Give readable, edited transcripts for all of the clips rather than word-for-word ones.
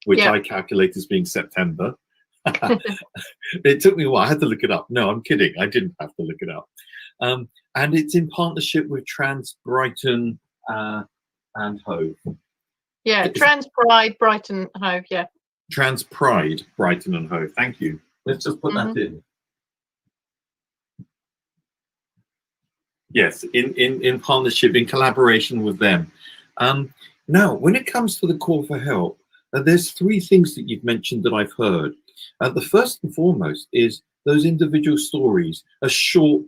which I calculate as being September. It took me a while. I had to look it up. No, I'm kidding. I didn't have to look it up. And it's in partnership with Trans Brighton and Hove. Yeah, Trans Pride, Brighton, Hove. Yeah. Trans Pride, Brighton and Hove. Thank you. Let's just put that in. Yes, in partnership, in collaboration with them. Now, when it comes to the call for help, there's three things that you've mentioned that I've heard. The first and foremost is those individual stories, a short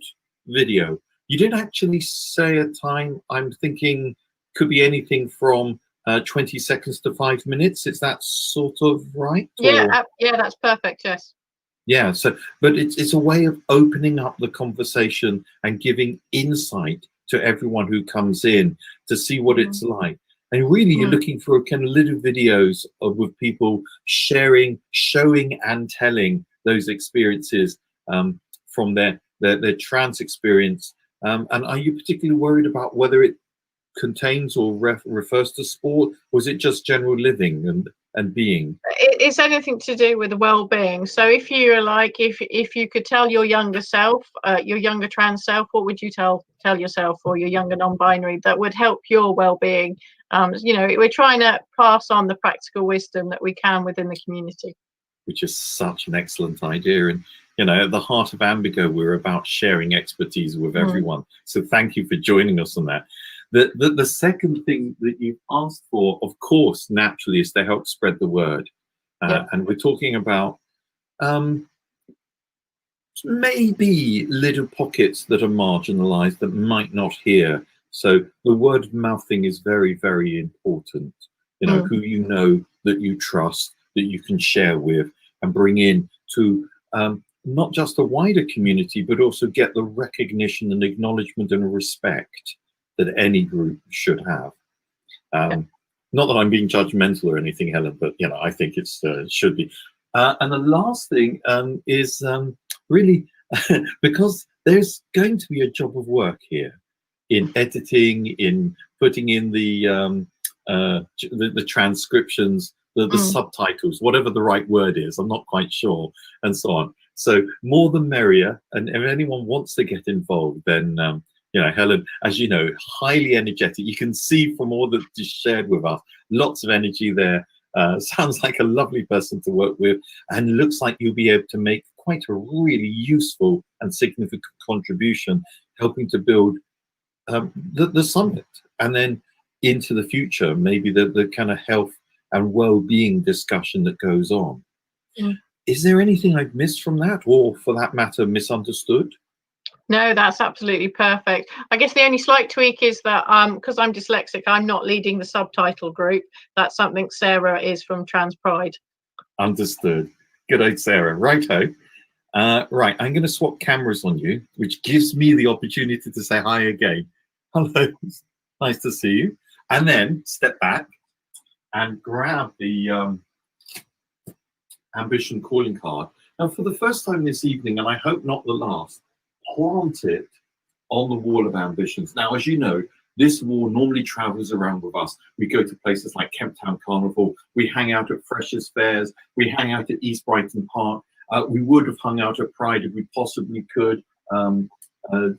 video. You didn't actually say a time. I'm thinking could be anything from 20 seconds to 5 minutes. Is that sort of right? Yeah, yeah, that's perfect. Yes. Yeah. So, but it's a way of opening up the conversation and giving insight to everyone who comes in to see what it's like. And really, you're looking for kind of little videos with people sharing, showing, and telling those experiences from their trans experience. And are you particularly worried about whether it contains or refers to sport, or is it just general living and being? It's anything to do with the well-being. So if you're like, if you could tell your younger self, your younger trans self, what would you tell yourself, or your younger non-binary, that would help your well-being? You know, we're trying to pass on the practical wisdom that we can within the community. Which is such an excellent idea. And, you know, at the heart of Ambigo, we're about sharing expertise with everyone. So thank you for joining us on that. The second thing that you've asked for, of course, naturally, is to help spread the word. And we're talking about maybe little pockets that are marginalized that might not hear. So the word of mouth thing is very, very important. You know, who you know, that you trust, that you can share with and bring in to not just a wider community, but also get the recognition and acknowledgement and respect that any group should have. Not that I'm being judgmental or anything, Helen, but, you know, I think it should be. And the last thing is really because there's going to be a job of work here in editing, in putting in the transcriptions, the subtitles, whatever the right word is, I'm not quite sure, and so on. So more the merrier. And if anyone wants to get involved, then you know, Helen, as you know, highly energetic. You can see from all that you shared with us, lots of energy there. Sounds like a lovely person to work with, and looks like you'll be able to make quite a really useful and significant contribution, helping to build the summit, and then into the future, maybe the kind of health and well-being discussion that goes on. Is there anything I've missed from that, or for that matter, misunderstood? No, that's absolutely perfect. I guess the only slight tweak is that because I'm dyslexic, I'm not leading the subtitle group. That's something Sarah is from Trans Pride. Understood. Good old Sarah. Righto. Right, I'm going to swap cameras on you, which gives me the opportunity to say hi again. Hello, nice to see you. And then step back and grab the ambition calling card. Now, for the first time this evening, and I hope not the last, plant it on the wall of ambitions. Now, as you know, this wall normally travels around with us. We go to places like Kemp Town Carnival. We hang out at Freshers Fairs. We hang out at East Brighton Park. We would have hung out at Pride if we possibly could.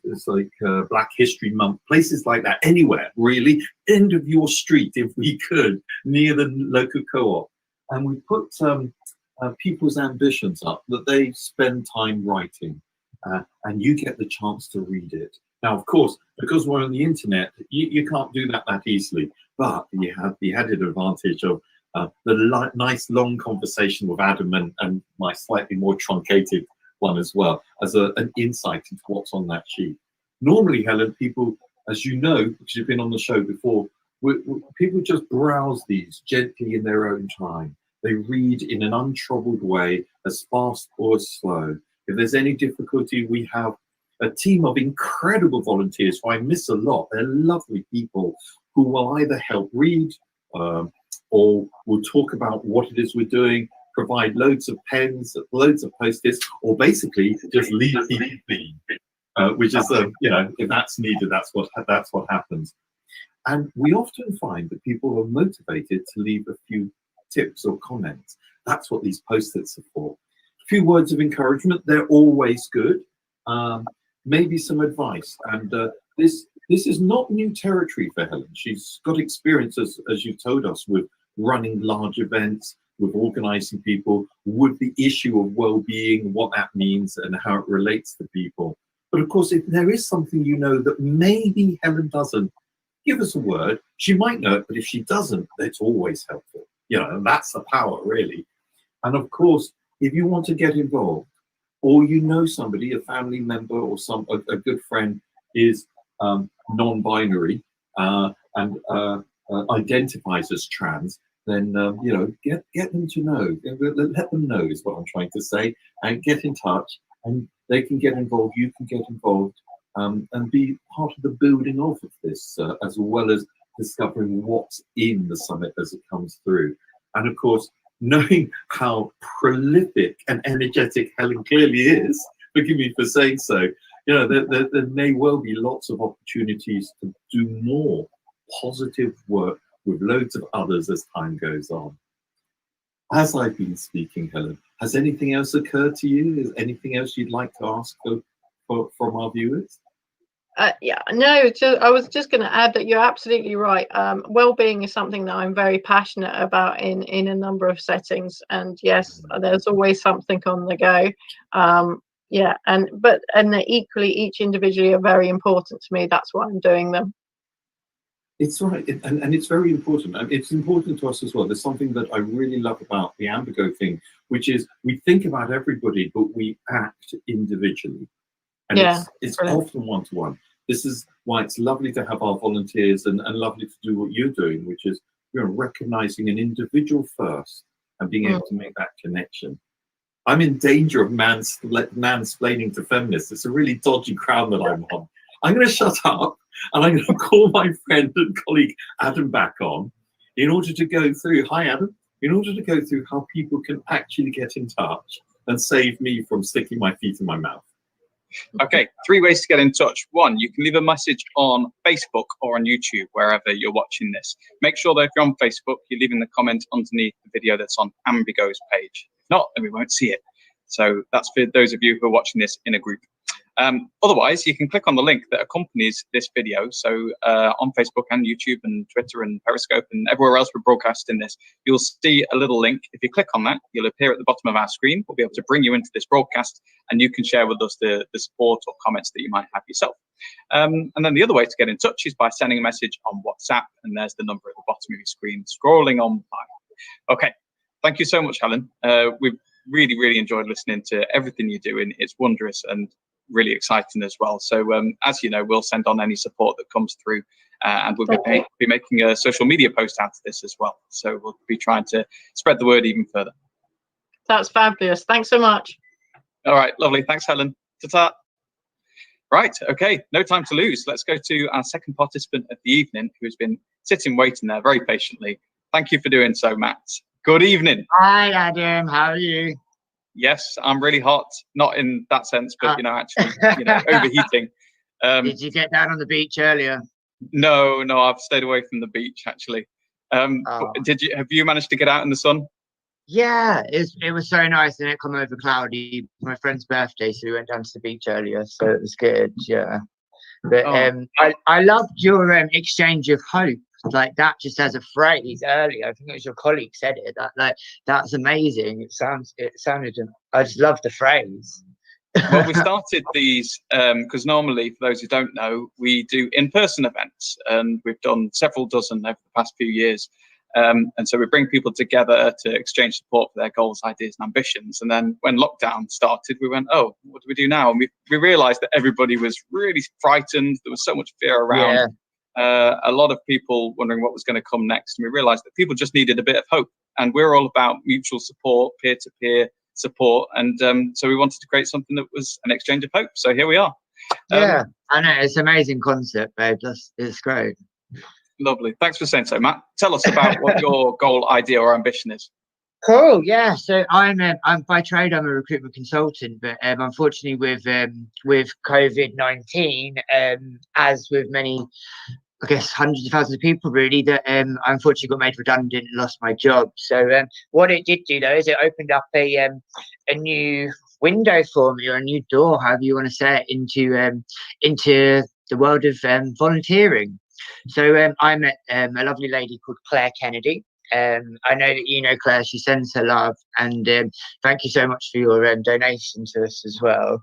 It's like Black History Month, places like that, anywhere really, end of your street if we could, near the local co-op. And we put people's ambitions up that they spend time writing, and you get the chance to read it. Now, of course, because we're on the internet, you can't do that easily, but you have the added advantage of the nice long conversation with Adam and my slightly more truncated one as well, as an insight into what's on that sheet. Normally, Helen, people, as you know, because you've been on the show before, people just browse these gently in their own time. They read in an untroubled way, as fast or as slow. If there's any difficulty, we have a team of incredible volunteers who I miss a lot. They're lovely people who will either help read or will talk about what it is we're doing, provide loads of pens, loads of post-its, or basically just leave people be, which is, you know, if that's needed, that's what happens. And we often find that people are motivated to leave a few tips or comments. That's what these post-its are for. A few words of encouragement, they're always good. Maybe some advice. And this is not new territory for Helen. She's got experience, as you told us, with running large events, with organizing people, with the issue of well-being, what that means and how it relates to people. But of course, if there is something you know that maybe Helen doesn't, give us a word. She might know it, but if she doesn't, it's always helpful. You know, and that's the power, really. And of course, if you want to get involved, or you know somebody, a family member or a good friend is non-binary and identifies as trans, then you know, get them to know. Let them know is what I'm trying to say, and get in touch, and they can get involved. You can get involved and be part of the building of this, as well as discovering what's in the summit as it comes through. And of course, knowing how prolific and energetic Helen clearly is, forgive me for saying so, you know, there may well be lots of opportunities to do more positive work with loads of others as time goes on. As I've been speaking, Helen, has anything else occurred to you? Is anything else you'd like to ask from our viewers? Yeah, no, I was just going to add that you're absolutely right. Well-being is something that I'm very passionate about in a number of settings, and yes, there's always something on the go. Yeah, and equally, each individually are very important to me. That's why I'm doing them. It's right, and it's very important. It's important to us as well. There's something that I really love about the Ambergo thing, which is we think about everybody, but we act individually. And yeah, it's often one-to-one. This is why it's lovely to have our volunteers and lovely to do what you're doing, which is, you know, recognizing an individual first and being able to make that connection. I'm in danger of mansplaining to feminists. It's a really dodgy ground that I'm on. I'm going to shut up and I'm going to call my friend and colleague Adam back on in order to go through, hi Adam, in order to go through how people can actually get in touch and save me from sticking my feet in my mouth. Okay, 3 ways to get in touch. 1, you can leave a message on Facebook or on YouTube, wherever you're watching this. Make sure that if you're on Facebook, you're leaving the comment underneath the video that's on Ambergo's page. If not, then we won't see it. So that's for those of you who are watching this in a group. Otherwise, you can click on the link that accompanies this video. So on Facebook and YouTube and Twitter and Periscope and everywhere else we're broadcasting this, you'll see a little link. If you click on that, you'll appear at the bottom of our screen. We'll be able to bring you into this broadcast and you can share with us the support or comments that you might have yourself. And then the other way to get in touch is by sending a message on WhatsApp, and there's the number at the bottom of your screen scrolling on by. Okay, thank you so much, Helen. We've really enjoyed listening to everything you're doing. It's wondrous and really exciting as well. So as you know, we'll send on any support that comes through, and we'll be making a social media post out of this as well. So we'll be trying to spread the word even further. That's fabulous. Thanks so much. All right, lovely. Thanks, Helen. Ta-ta. Right, okay, no time to lose. Let's go to our second participant of the evening, who has been sitting waiting there very patiently. Thank you for doing so, Matt. Good evening. Hi, Adam. How are you? Yes, I'm really hot. Not in that sense, but you know, actually, you know, overheating. Did you get down on the beach earlier? No, I've stayed away from the beach actually. Have you managed to get out in the sun? Yeah, it was so nice, and it come over cloudy. My friend's birthday, so we went down to the beach earlier, so it was good. Yeah, but I loved your exchange of hope. Like that, just as a phrase earlier, I think it was your colleague said it. That's amazing. It sounded. I just love the phrase. Well, we started these because normally, for those who don't know, we do in-person events, and we've done several dozen over the past few years. And so we bring people together to exchange support for their goals, ideas, and ambitions. And then when lockdown started, we went, "Oh, what do we do now?" And we realised that everybody was really frightened. There was so much fear around. Yeah. A lot of people wondering what was going to come next, and we realized that people just needed a bit of hope, and we're all about mutual support, peer-to-peer support, and so we wanted to create something that was an exchange of hope. So here we are. Yeah, I know, it's an amazing concept, babe. It's great. Lovely. Thanks for saying so, Matt. Tell us about what your goal, idea, or ambition is. Cool. Yeah. So I'm by trade, I'm a recruitment consultant, but unfortunately with COVID-19, as with many I guess hundreds of thousands of people really that I unfortunately got made redundant and lost my job. So what it did do though is it opened up a new window for me, or a new door, however you want to say it, into the world of volunteering. So I met a lovely lady called Claire Kennedy. I know that you know Claire, she sends her love, and thank you so much for your donation to us as well.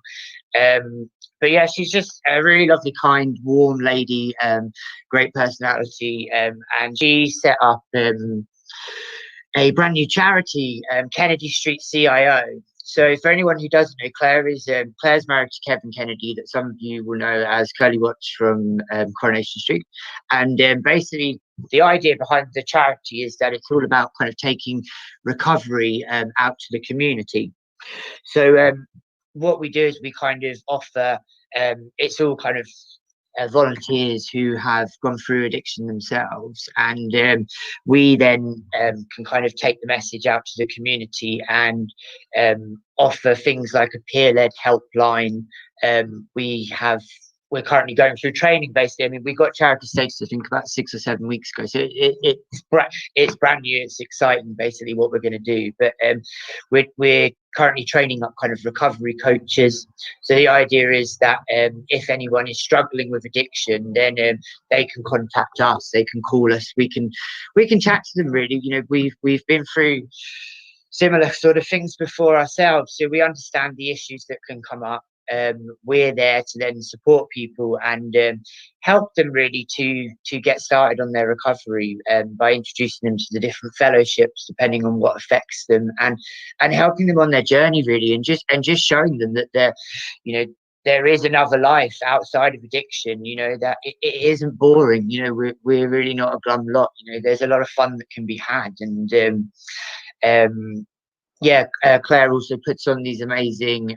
But yeah, she's just a really lovely, kind, warm lady, great personality, and she set up a brand new charity, Kennedy Street CIO. So for anyone who doesn't know, Claire's married to Kevin Kennedy, that some of you will know as Curly Watch from Coronation Street. And basically, the idea behind the charity is that it's all about kind of taking recovery out to the community. So what we do is we kind of offer, it's all kind of volunteers who have gone through addiction themselves, and we then can kind of take the message out to the community and offer things like a peer-led helpline. We're currently going through training, basically. I mean, we got charity status, I think, about 6 or 7 weeks ago. So it's brand new. It's exciting, basically, what we're going to do. But we're currently training up kind of recovery coaches. So the idea is that if anyone is struggling with addiction, then they can contact us. They can call us. We can chat to them. Really, you know, we've been through similar sort of things before ourselves, so we understand the issues that can come up. We're there to then support people and help them really to get started on their recovery by introducing them to the different fellowships depending on what affects them, and helping them on their journey really, and just showing them that there is another life outside of addiction, that it isn't boring. We're really not a glum lot. There's a lot of fun that can be had. And Claire also puts on these amazing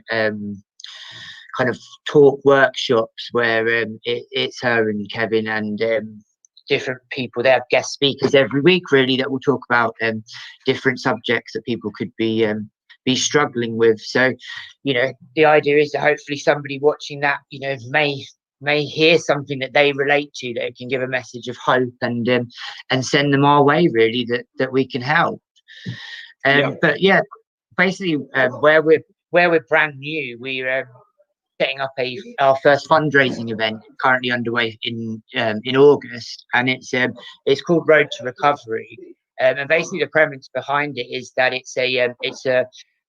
kind of talk workshops where it's her and Kevin and different people. They have guest speakers every week really that will talk about different subjects that people could be struggling with. So the idea is that hopefully somebody watching that may hear something that they relate to, that it can give a message of hope and send them our way really, that we can help. But yeah, basically where we're brand new, we're setting up our first fundraising event currently underway in August, and it's called Road to Recovery. And basically the premise behind it is that it's a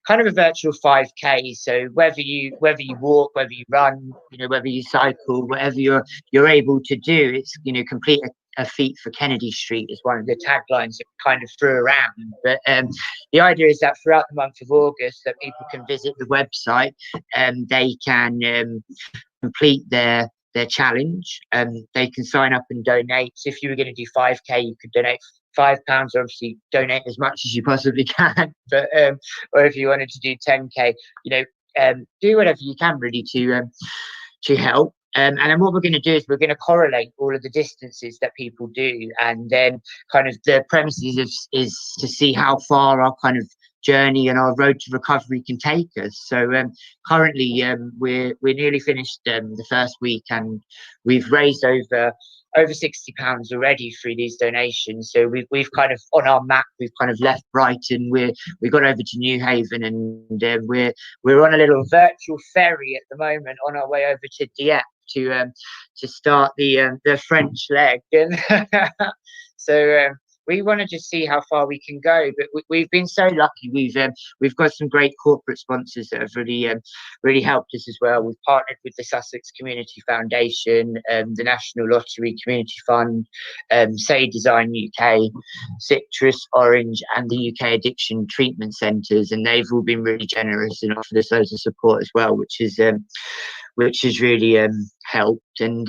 kind of a virtual 5K. So whether you walk, whether you run, whether you cycle, whatever you're able to do, it's complete a feat for Kennedy Street is one of the taglines that kind of threw around. But the idea is that throughout the month of August, that people can visit the website and they can complete their challenge, and they can sign up and donate. So if you were going to do 5K, you could donate £5. Obviously donate as much as you possibly can, but or if you wanted to do 10K, do whatever you can really to help. And then what we're going to do is we're going to correlate all of the distances that people do, and then kind of the premises is to see how far our kind of journey and our road to recovery can take us. So currently we're nearly finished the first week, and we've raised over £60 already through these donations. So we've kind of on our map, we've kind of left Brighton, we got over to New Haven, and we're on a little virtual ferry at the moment on our way over to Dieppe to start the French leg. And so we want to just see how far we can go, but we've been so lucky. We've got some great corporate sponsors that have really helped us as well. We've partnered with the Sussex Community Foundation, the National Lottery Community Fund, Say Design UK, Citrus Orange, and the UK Addiction Treatment Centres, and they've all been really generous and offered us loads of support as well, which has really helped. And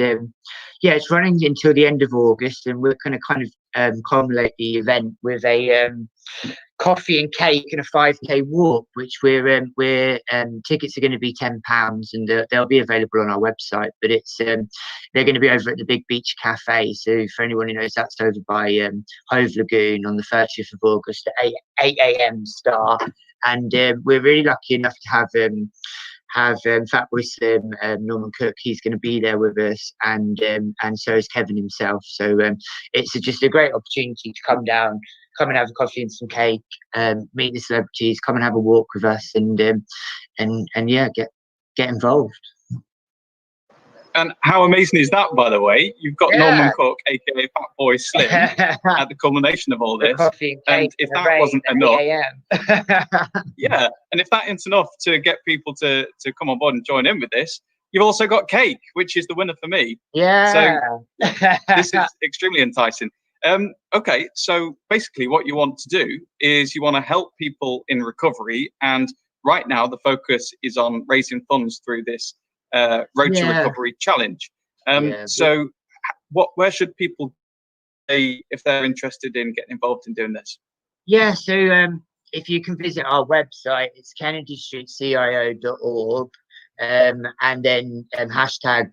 it's running until the end of August, and we're going to kind of culminate the event with a coffee and cake and a 5K walk, which we're tickets are going to be £10, and they'll be available on our website. But they're going to be over at the Big Beach Cafe. So for anyone who knows, that's over by Hove Lagoon on the 30th of August at 8 a.m. start. And we're really lucky enough to have Fatboy Slim, Norman Cook. He's going to be there with us, and so is Kevin himself. So it's just a great opportunity to come down, come and have a coffee and some cake, meet the celebrities, come and have a walk with us, and yeah, get involved. And how amazing is that, by the way? You've got Norman Cook, aka Fatboy Slim, at the culmination of all this. And if that wasn't enough, yeah, and if that isn't enough to get people to come on board and join in with this, you've also got cake, which is the winner for me. Yeah. So this is extremely enticing. Okay, so basically what you want to do is you want to help people in recovery, and right now the focus is on raising funds through this Road to Recovery challenge. So where should people be if they're interested in getting involved in doing this? Yeah, so if you can visit our website, it's kennedystreetcio.org, and then hashtag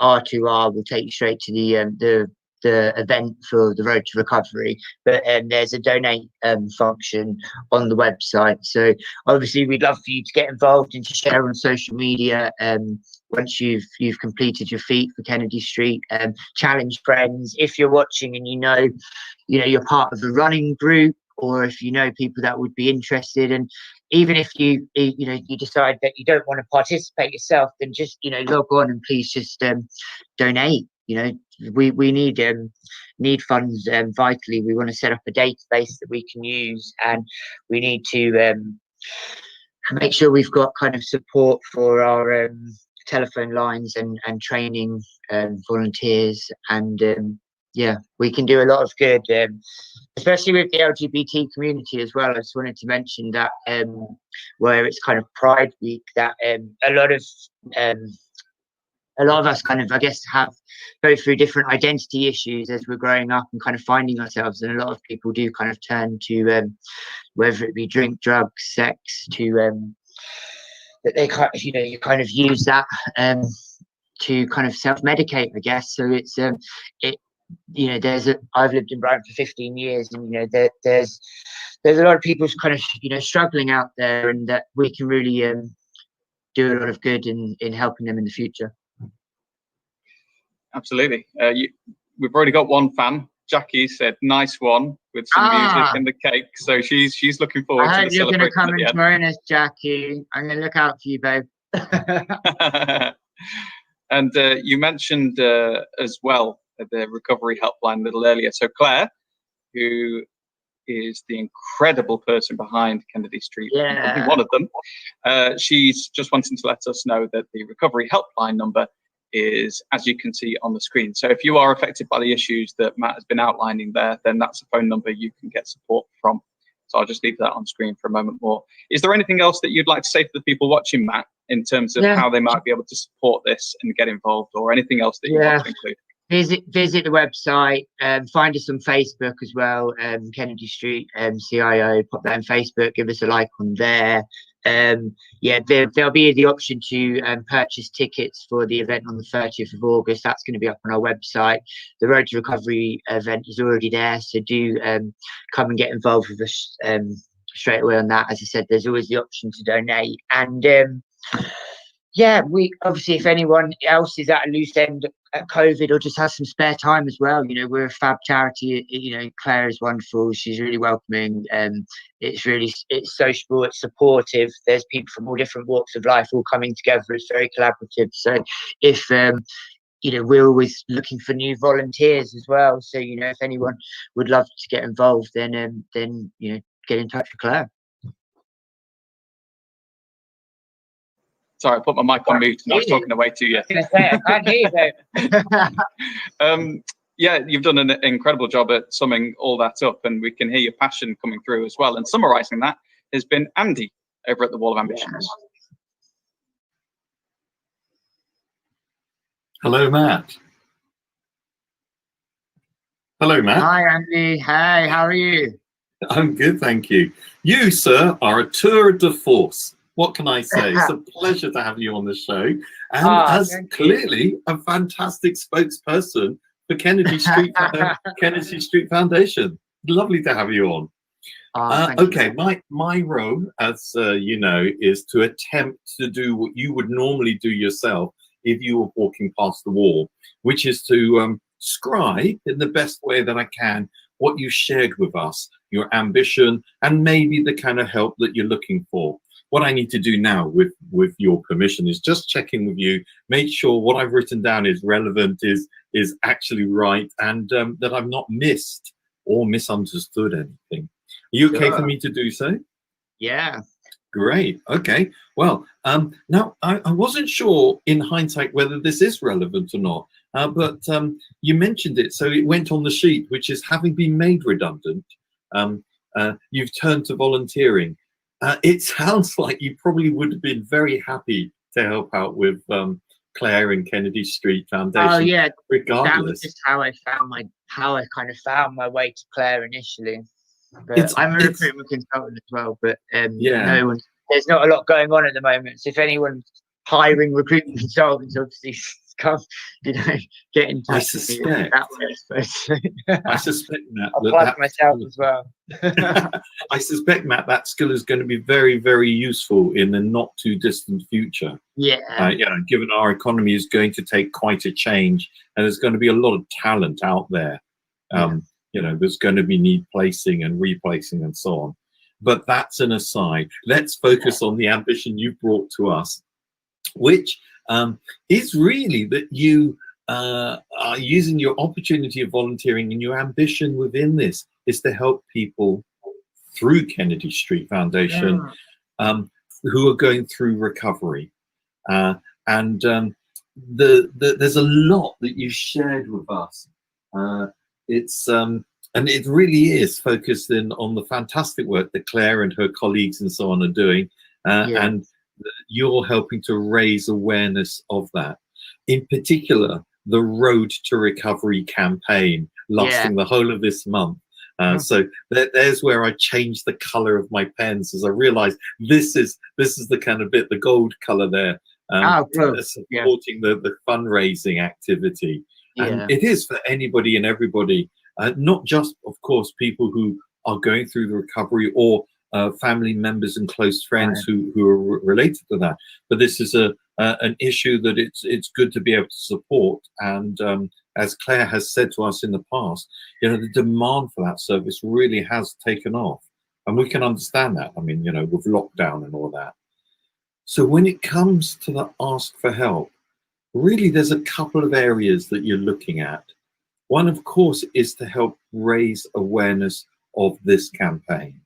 R2R will take you straight to the event for the Road to Recovery. But there's a donate function on the website. So obviously we'd love for you to get involved and to share on social media once you've completed your feat for Kennedy Street. Challenge friends. If you're watching and you know you're part of a running group, or if you know people that would be interested, and even if you decide that you don't want to participate yourself, then just log on and please just donate. We need funds vitally. We want to set up a database that we can use, and we need to make sure we've got kind of support for our telephone lines and training volunteers, and yeah, we can do a lot of good, especially with the LGBT community as well. I just wanted to mention that where it's kind of Pride Week, that a lot of us kind of, I guess, go through different identity issues as we're growing up and kind of finding ourselves. And a lot of people do kind of turn to, whether it be drink, drugs, sex, to that they kind of, you kind of use that to kind of self-medicate, I guess. So it's I've lived in Brighton for 15 years, and there's a lot of people kind of struggling out there, and that we can really do a lot of good in helping them in the future. Absolutely. We've already got one fan. Jackie said, "Nice one," with some music and the cake. So she's looking forward to the celebration. I hope you're going to come and join us, Jackie. I'm going to look out for you, babe. And you mentioned as well the recovery helpline a little earlier. So Claire, who is the incredible person behind Kennedy Street, one of them, she's just wanting to let us know that the recovery helpline number is, as you can see on the screen. So if you are affected by the issues that Matt has been outlining there, then that's a phone number you can get support from. So I'll just leave that on screen for a moment more. Is there anything else that you'd like to say to the people watching, Matt, in terms of how they might be able to support this and get involved, or anything else that you want to include? Visit the website, find us on Facebook as well, Kennedy Street CIO, pop that on Facebook, give us a like on there. There'll be the option to purchase tickets for the event on the 30th of August. That's going to be up on our website. The Road to Recovery event is already there, so do come and get involved with us straight away on that. As I said, there's always the option to donate, and we obviously, if anyone else is at a loose end at COVID or just has some spare time as well, we're a fab charity. Claire is wonderful. She's really welcoming. It's sociable, it's supportive. There's people from all different walks of life all coming together. It's very collaborative. So if we're always looking for new volunteers as well. So if anyone would love to get involved, then get in touch with Claire. Sorry, I put my mic on mute and I was talking away to you. I can't hear you. Yeah, you've done an incredible job at summing all that up, and we can hear your passion coming through as well. And summarising that has been Andy over at the Wall of Ambitions. Hello, Matt. Hello, Matt. Hi, Andy. Hey, how are you? I'm good, thank you. You, sir, are a tour de force. What can I say? It's a pleasure to have you on the show, and as clearly a fantastic spokesperson for Kennedy Street Kennedy Street Foundation. Lovely to have you on. Thank you. Okay, my role, as you know, is to attempt to do what you would normally do yourself if you were walking past the wall, which is to scribe in the best way that I can what you shared with us, your ambition, and maybe the kind of help that you're looking for. What I need to do now, with your permission, is just check in with you, make sure what I've written down is relevant, is actually right, and that I've not missed or misunderstood anything. Are you okay for me to do so? Yeah. Great. Okay. Well, now I wasn't sure in hindsight whether this is relevant or not, but you mentioned it, so it went on the sheet, which is having been made redundant, you've turned to volunteering. It sounds like you probably would have been very happy to help out with Claire and Kennedy Street Foundation. Oh yeah, regardless. that was just how I kind of found my way to Claire initially. But I'm a recruitment consultant as well, but yeah, there's not a lot going on at the moment. So if anyone's hiring recruitment consultants, obviously come, get in touch. I suspect. I suspect, Matt, I'll plug myself as well. I suspect, Matt, that skill is going to be very, very useful in the not too distant future. Yeah. Given our economy is going to take quite a change, and there's going to be a lot of talent out there. There's going to be need placing and replacing and so on. But that's an aside. Let's focus on the ambition you brought to us, which is really that you are using your opportunity of volunteering, and your ambition within this is to help people through Kennedy Street Foundation who are going through recovery. There's a lot that you shared with us. And it really is focused on the fantastic work that Claire and her colleagues and so on are doing, and you're helping to raise awareness of that. In particular, the Road to Recovery campaign lasting the whole of this month. So there's where I changed the color of my pens, as I realized this is the kind of bit, the gold color there, supporting the fundraising activity. And it is for anybody and everybody, not just, of course, people who are going through the recovery, or family members and close friends who are related to that. But this is an issue that it's good to be able to support. And as Claire has said to us in the past, the demand for that service really has taken off, and we can understand that. I mean, with lockdown and all that. So when it comes to the ask for help, really there's a couple of areas that you're looking at. One, of course, is to help raise awareness of this campaign.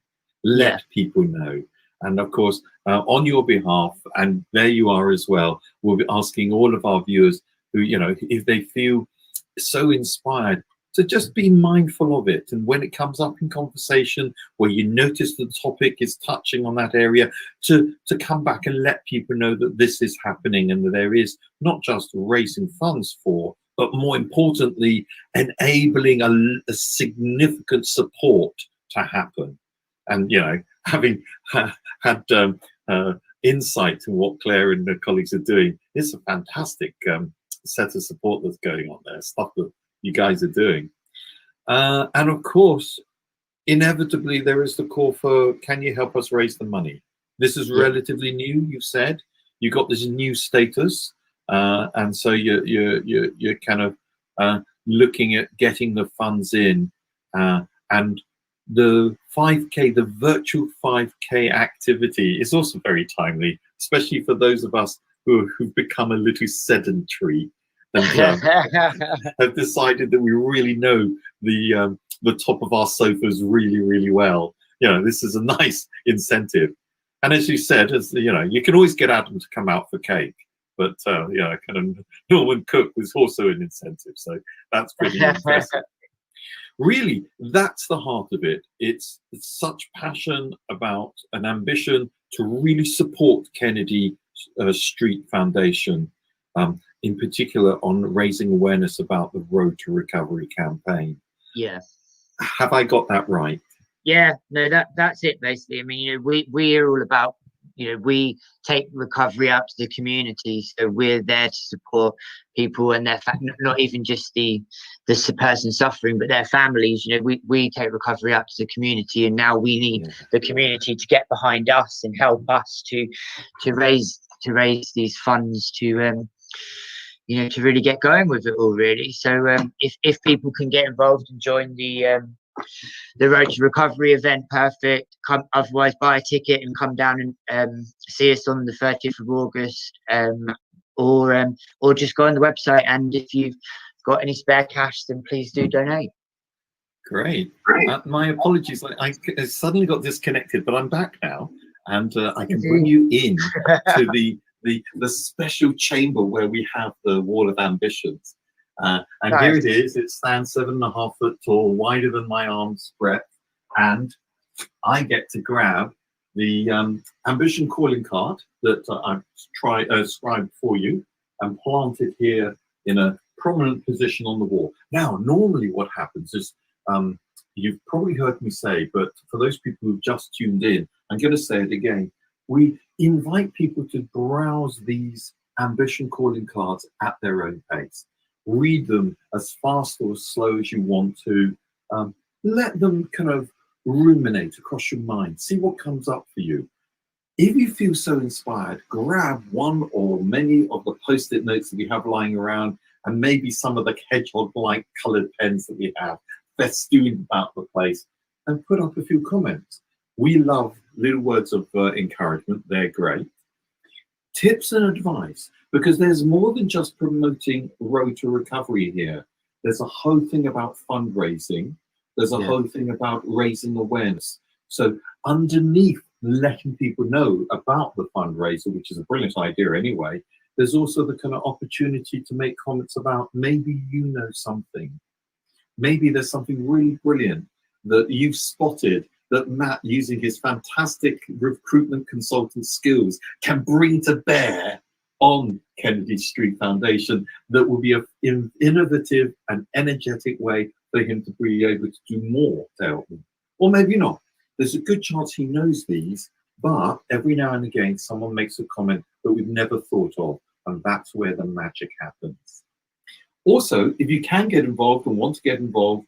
Let people know. And of course, on your behalf, and there you are as well, we'll be asking all of our viewers who, if they feel so inspired, to just be mindful of it. And when it comes up in conversation, where you notice the topic is touching on that area, to come back and let people know that this is happening, and that there is not just raising funds for, but more importantly, enabling a significant support to happen. And, having had insight in what Claire and her colleagues are doing, it's a fantastic set of support that's going on there, stuff that you guys are doing. And of course, inevitably, there is the call for, can you help us raise the money? This is relatively new, you've said. You've got this new status. And so you're kind of looking at getting the funds in, and the 5K, the virtual 5K activity is also very timely, especially for those of us who've become a little sedentary and have decided that we really know the top of our sofas really, really well. This is a nice incentive. And as you said, you can always get Adam to come out for cake. But kind of Norman Cook was also an incentive, so that's pretty impressive. Really, that's the heart of it. It's such passion about an ambition to really support Kennedy Street Foundation, in particular on raising awareness about the Road to Recovery campaign. Yes. Have I got that right? Yeah, no, that's it basically. I mean, we're all about we take recovery out to the community, so we're there to support people and their not even just the person suffering, but their families. We take recovery out to the community, and now we need the community to get behind us and help us to raise these funds to to really get going with it all, really. So if people can get involved and join the Road to Recovery event, perfect. Otherwise, buy a ticket and come down and see us on the 30th of August, or just go on the website. And if you've got any spare cash, then please do donate. Great. My apologies. I suddenly got disconnected, but I'm back now, and I can bring you in to the special chamber where we have the Wall of Ambitions. And nice. Here it is. It stands 7.5 foot tall, wider than my arm's breadth, and I get to grab the ambition calling card that I've scribed for you and plant it here in a prominent position on the wall. Now, normally what happens is, you've probably heard me say, but for those people who've just tuned in, I'm going to say it again. We invite people to browse these ambition calling cards at their own pace. Read them as fast or as slow as you want to. Let them kind of ruminate across your mind. See what comes up for you. If you feel so inspired, grab one or many of the post-it notes that we have lying around, and maybe some of the hedgehog-like coloured pens that we have festooned about the place, and put up a few comments. We love little words of encouragement. They're great. Tips and advice, because there's more than just promoting Road to Recovery here. There's a whole thing about fundraising. There's a whole thing about raising awareness. So underneath letting people know about the fundraiser, which is a brilliant idea anyway, there's also the kind of opportunity to make comments about maybe you know something. Maybe there's something really brilliant that you've spotted that Matt, using his fantastic recruitment consultant skills, can bring to bear on Kennedy Street Foundation that will be an innovative and energetic way for him to be able to do more to help them. Or maybe not. There's a good chance he knows these, but every now and again someone makes a comment that we've never thought of, and that's where the magic happens. Also, if you can get involved and want to get involved,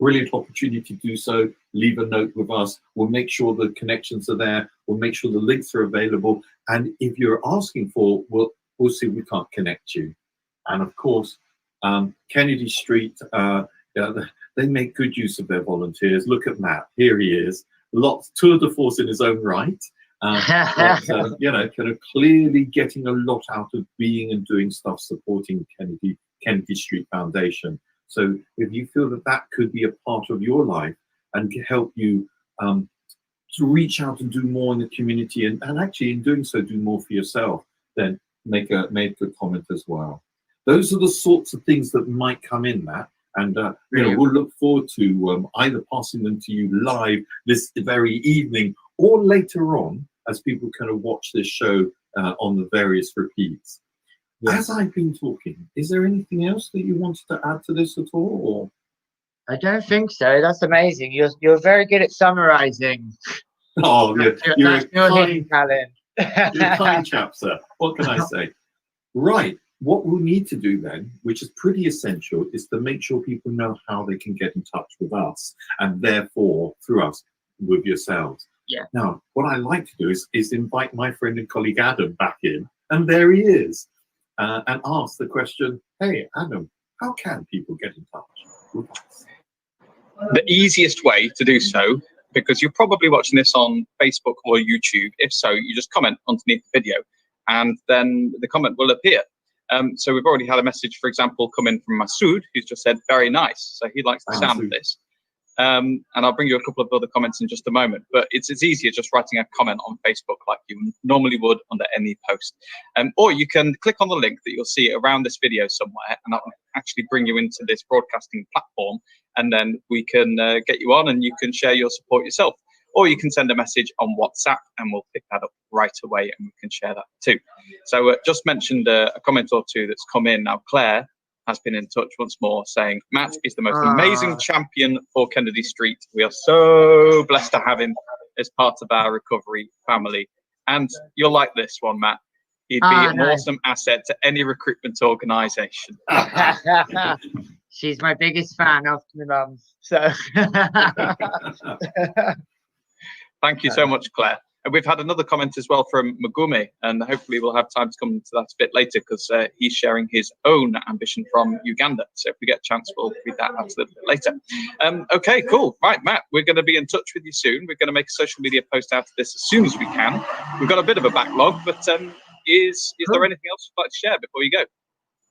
brilliant opportunity to do so. Leave a note with us. We'll make sure the connections are there. We'll make sure the links are available. And if you're asking for, we'll see if we can't connect you. And of course, Kennedy Street, they make good use of their volunteers. Look at Matt. Here he is. Lots tour de force in his own right. But, kind of clearly getting a lot out of being and doing stuff supporting Kennedy Street Foundation. So if you feel that that could be a part of your life and help you to reach out and do more in the community, and actually in doing so do more for yourself, then make a comment as well. Those are the sorts of things that might come in, Matt. And we'll look forward to either passing them to you live this very evening or later on as people kind of watch this show on the various repeats. As I've been talking, is there anything else that you wanted to add to this at all? Or? I don't think so. That's amazing. You're very good at summarising. Oh, you're a hidden talent. You're a kind chap, sir. What can I say? Right. What we'll need to do then, which is pretty essential, is to make sure people know how they can get in touch with us, and therefore through us with yourselves. Yeah. Now, what I like to do is invite my friend and colleague Adam back in, and there he is. And ask the question, hey, Adam, how can people get in touch with us? The easiest way to do so, because you're probably watching this on Facebook or YouTube, if so, you just comment underneath the video, and then the comment will appear. So we've already had a message, for example, come in from Masood, who's just said, very nice. So he likes the sound of this. And I'll bring you a couple of other comments in just a moment, but it's easier just writing a comment on Facebook like you normally would under any post. Or you can click on the link that you'll see around this video somewhere, and that will actually bring you into this broadcasting platform, and then we can get you on and you can share your support yourself. Or you can send a message on WhatsApp and we'll pick that up right away and we can share that too. So just mentioned a comment or two that's come in. Now, Claire has been in touch once more saying, Matt is the most amazing champion for Kennedy Street. We are so blessed to have him as part of our recovery family. And you'll like this one, Matt. He'd be an awesome asset to any recruitment organisation. She's my biggest fan after my mum. So thank you so much, Claire. And we've had another comment as well from Magumi, and hopefully we'll have time to come to that a bit later because he's sharing his own ambition from Uganda. So if we get a chance, we'll read that out a little bit later. Okay, cool. Right, Matt, we're going to be in touch with you soon. We're going to make a social media post out of this as soon as we can. We've got a bit of a backlog, but is there anything else you'd like to share before you go?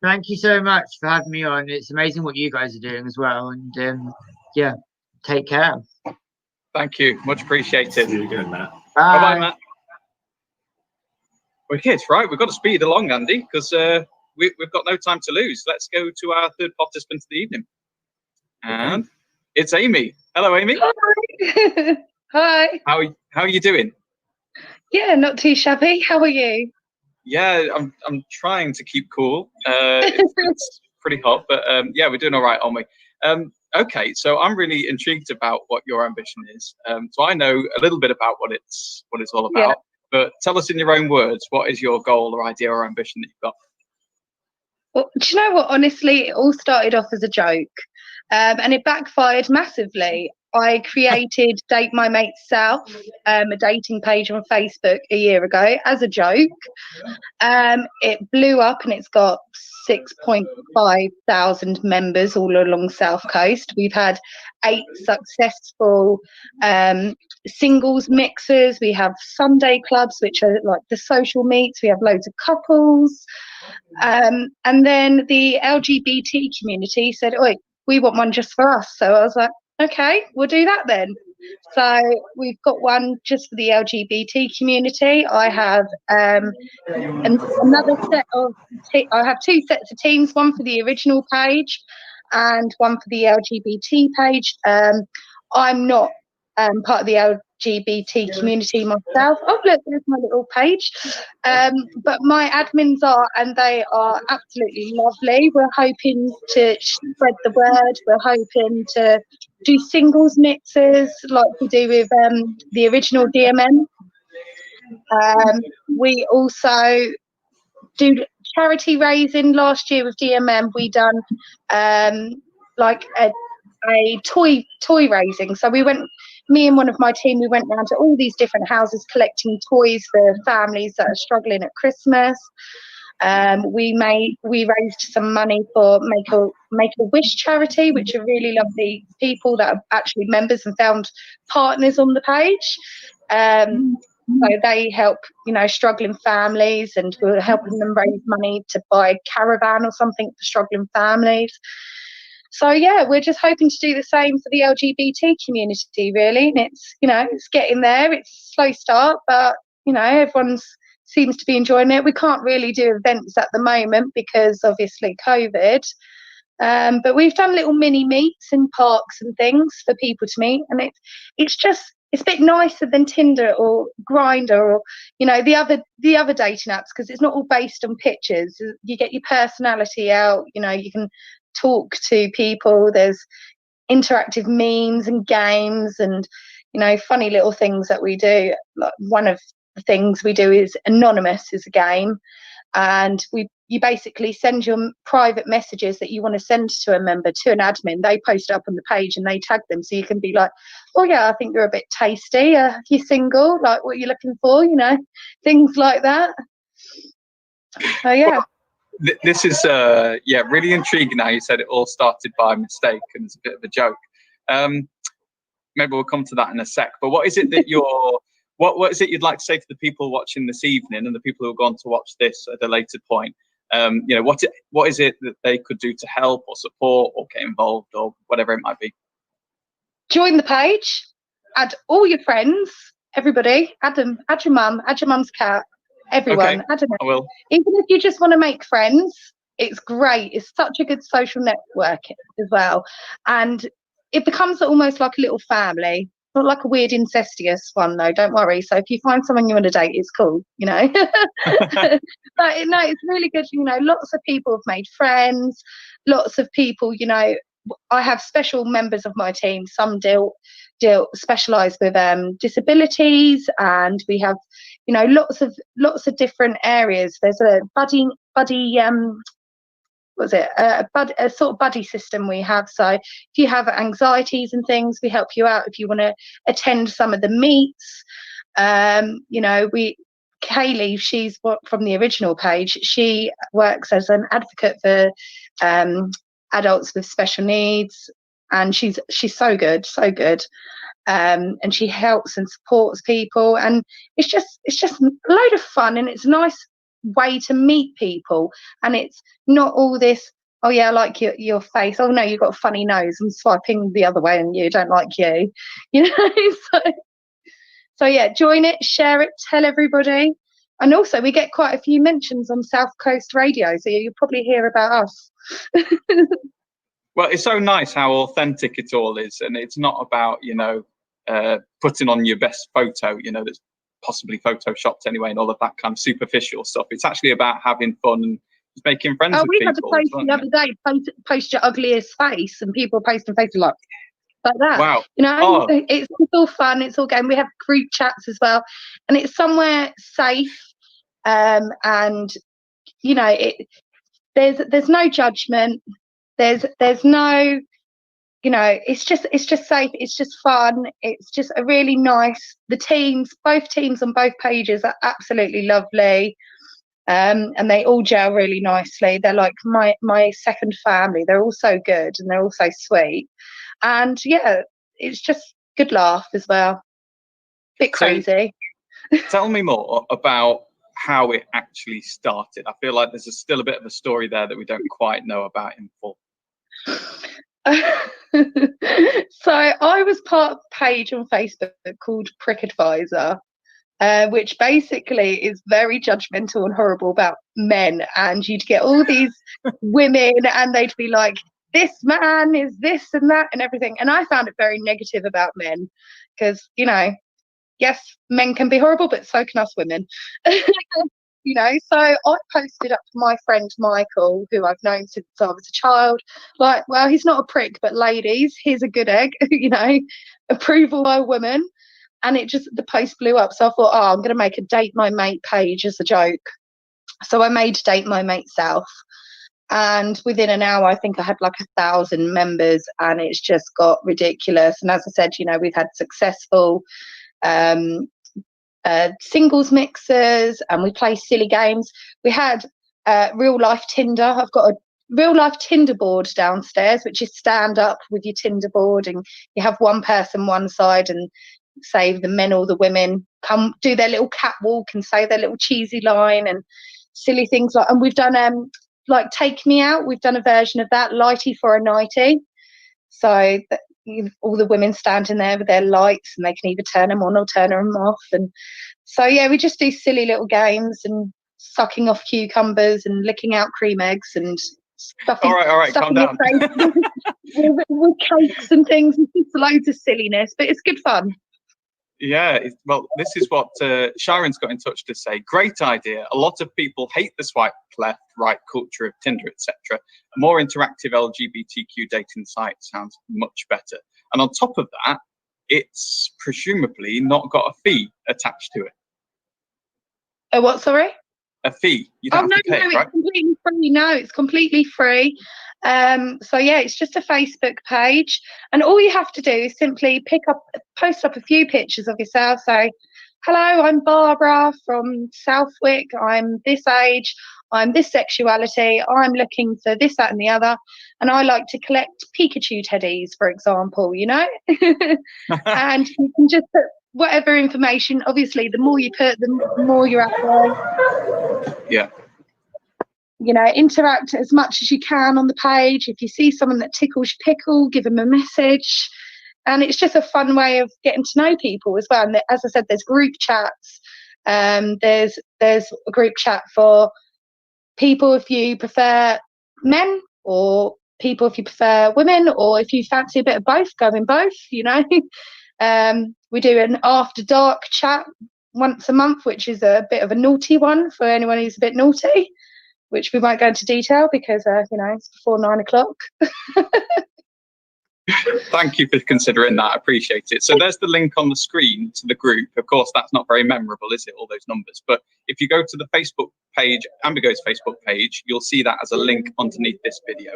Thank you so much for having me on. It's amazing what you guys are doing as well. And yeah, take care. Thank you. Much appreciated. See you again, Matt. Bye-bye, Matt. Wicked. Right, we've got to speed along, Andy, because we've got no time to lose. Let's go to our third participant of the evening. And it's Amy. Hello, Amy. Hi. Hi. How are you doing? Yeah, not too shabby. How are you? Yeah, I'm trying to keep cool. It's pretty hot, but yeah, we're doing all right, aren't we? Okay, so I'm really intrigued about what your ambition is. So I know a little bit about what it's all about, Yeah. but tell us in your own words, what is your goal or idea or ambition that you've got? Well, do you know what? Honestly, it all started off as a joke, and it backfired massively. I created Date My Mate South, a dating page on Facebook a year ago as a joke. It blew up and it's got 6.5 thousand members all along South Coast. We've had 8 successful singles mixers. We have Sunday clubs, which are like the social meets. We have loads of couples. And then the LGBT community said, "Oi, we want one just for us." So I was like, okay, we'll do that then. So we've got one just for the LGBT community. I have another set of I have 2 sets of teams, one for the original page and one for the LGBT page. I'm not part of the LGBT community myself. Oh look, there's my little page. But my admins are, and they are absolutely lovely. We're hoping to spread the word. We're hoping to do singles mixes like we do with the original DMM. We also do charity raising. Last year with DMM, we done like a toy raising. So me and one of my team, we went round to all these different houses collecting toys for families that are struggling at Christmas. We raised some money for Make a Wish charity, which are really lovely people that are actually members and found partners on the page. So they help, struggling families, and we're helping them raise money to buy a caravan or something for struggling families. So yeah, we're just hoping to do the same for the LGBT community, really. And it's getting there. It's a slow start, but everyone seems to be enjoying it. We can't really do events at the moment because obviously COVID. But we've done little mini meets in parks and things for people to meet, and it's a bit nicer than Tinder or Grindr or the other dating apps, because it's not all based on pictures. You get your personality out. You can talk to people. There's interactive memes and games and funny little things that we do. Like one of the things we do is Anonymous is a game, and you basically send your private messages that you want to send to a member to an admin. They post it up on the page and they tag them, so you can be like, "Oh yeah, I think you're a bit tasty. You're single, like what you're looking for," things like that. So yeah. This is really intriguing. How you said it all started by mistake and it's a bit of a joke. Maybe we'll come to that in a sec. But what is it that what is it you'd like to say to the people watching this evening and the people who are going to watch this at a later point? What is it that they could do to help or support or get involved or whatever it might be? Join the page. Add all your friends. Everybody. Add them. Add your mum. Add your mum's cat. Everyone. Okay, I don't know. I will. Even if you just want to make friends, it's great. It's such a good social network as well, and it becomes almost like a little family. Not like a weird incestuous one though, don't worry. So if you find someone you want to date, it's cool, But no, it's really good. Lots of people have made friends. Lots of people, I have special members of my team. Some deal specialize with disabilities, and we have, you know, lots of different areas. There's a buddy a sort of buddy system we have. So if you have anxieties and things, we help you out. If you want to attend some of the meets, you know, Kaylee, she's from the original page. She works as an advocate for adults with special needs, and she's so good, and she helps and supports people, and it's just a load of fun, and it's a nice way to meet people, and it's not all this, oh yeah, I like your face, oh no, you've got a funny nose, I'm swiping the other way and you don't like you, you know. So yeah, join it, share it, tell everybody. And also we get quite a few mentions on South Coast Radio, so you'll probably hear about us. Well, it's so nice how authentic it all is, and it's not about, you know, putting on your best photo, you know, that's possibly photoshopped anyway, and all of that kind of superficial stuff. It's actually about having fun and just making friends with people. We had a post the other day, post your ugliest face, and people posting faces like that. Wow. You know, it's all fun, it's all game. We have group chats as well, and it's somewhere safe, and you know, there's no judgment, there's no, you know, it's just safe, it's just fun, it's just a really nice, both teams on both pages are absolutely lovely, and they all gel really nicely. They're like my second family. They're all so good, and they're all so sweet, and yeah, it's just good laugh as well. Bit crazy. So, tell me more about how it actually started. I feel like there's still a bit of a story there that we don't quite know about in full. So I was part of a page on Facebook called Prick Advisor, which basically is very judgmental and horrible about men, and you'd get all these women and they'd be like, this man is this and that and everything, and I found it very negative about men, because, you know, yes, men can be horrible, but so can us women. You know, so I posted up to my friend Michael, who I've known since I was a child, like, well, he's not a prick, but ladies, here's a good egg, you know, approval by a woman. And the post blew up. So I thought, I'm going to make a Date My Mate page as a joke. So I made Date My Mate South. And within an hour, I think I had like 1,000 members, and it's just got ridiculous. And as I said, you know, we've had successful singles mixers, and we play silly games. We had real life Tinder. I've got a real life Tinder board downstairs, which is stand up with your Tinder board, and you have one person one side, and say the men or the women come do their little catwalk and say their little cheesy line and silly things like. And we've done like Take Me Out. We've done a version of that, Lighty for a Nighty. So all the women standing there with their lights, and they can either turn them on or turn them off. And so yeah, we just do silly little games and sucking off cucumbers and licking out cream eggs and stuffing. All right, calm down. with cakes and things, and just loads of silliness, but it's good fun. Yeah, well, this is what Sharon's got in touch to say. Great idea. A lot of people hate the swipe left, right culture of Tinder, etc. A more interactive LGBTQ dating site sounds much better. And on top of that, it's presumably not got a fee attached to it. A what, sorry? A fee. You don't have to pay, right? It's completely free. No, it's completely free. So yeah, it's just a Facebook page, and all you have to do is simply post up a few pictures of yourself. Say, hello, I'm Barbara from Southwick. I'm this age. I'm this sexuality. I'm looking for this, that, and the other. And I like to collect Pikachu teddies, for example, you know? And you can just put whatever information. Obviously, the more you put, the more you're out there. Yeah. You know, interact as much as you can on the page. If you see someone that tickles your pickle, give them a message. And it's just a fun way of getting to know people as well. And as I said, there's group chats. There's a group chat for people if you prefer men, or people if you prefer women, or if you fancy a bit of both, go in both, you know. We do an after dark chat once a month, which is a bit of a naughty one for anyone who's a bit naughty, which we won't go into detail because, you know, it's before 9 o'clock. Thank you for considering that. I appreciate it. So there's the link on the screen to the group. Of course, that's not very memorable, is it? All those numbers. But if you go to the Facebook page, Ambigo's Facebook page, you'll see that as a link underneath this video.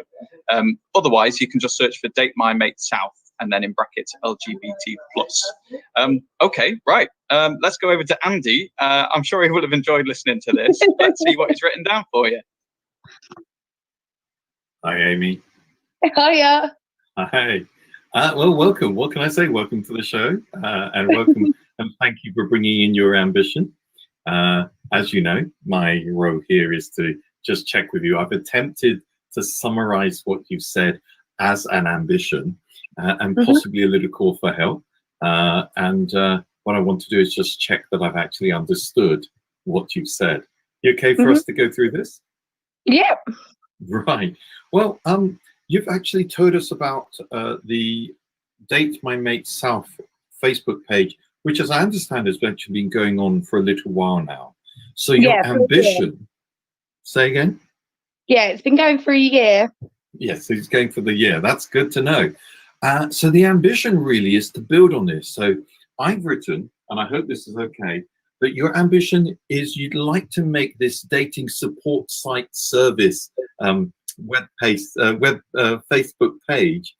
Otherwise, you can just search for Date My Mate South and then in brackets LGBT+. Okay, right. Let's go over to Andy. I'm sure he would have enjoyed listening to this. Let's see what he's written down for you. Hi, Amy. Hiya. Hi. Well, welcome. What can I say? Welcome to the show, and welcome and thank you for bringing in your ambition. As you know, my role here is to just check with you. I've attempted to summarize what you've said as an ambition and possibly a little call for help. And what I want to do is just check that I've actually understood what you've said. You okay for us to go through this? Yeah. Right. Well, you've actually told us about the Date My Mate South Facebook page, which, as I understand, has actually been going on for a little while now. So your ambition, say again? Yeah, it's been going for a year. Yes, it's going for the year. That's good to know. So the ambition really is to build on this. So I've written, and I hope this is okay, that your ambition is you'd like to make this dating support site service Facebook page,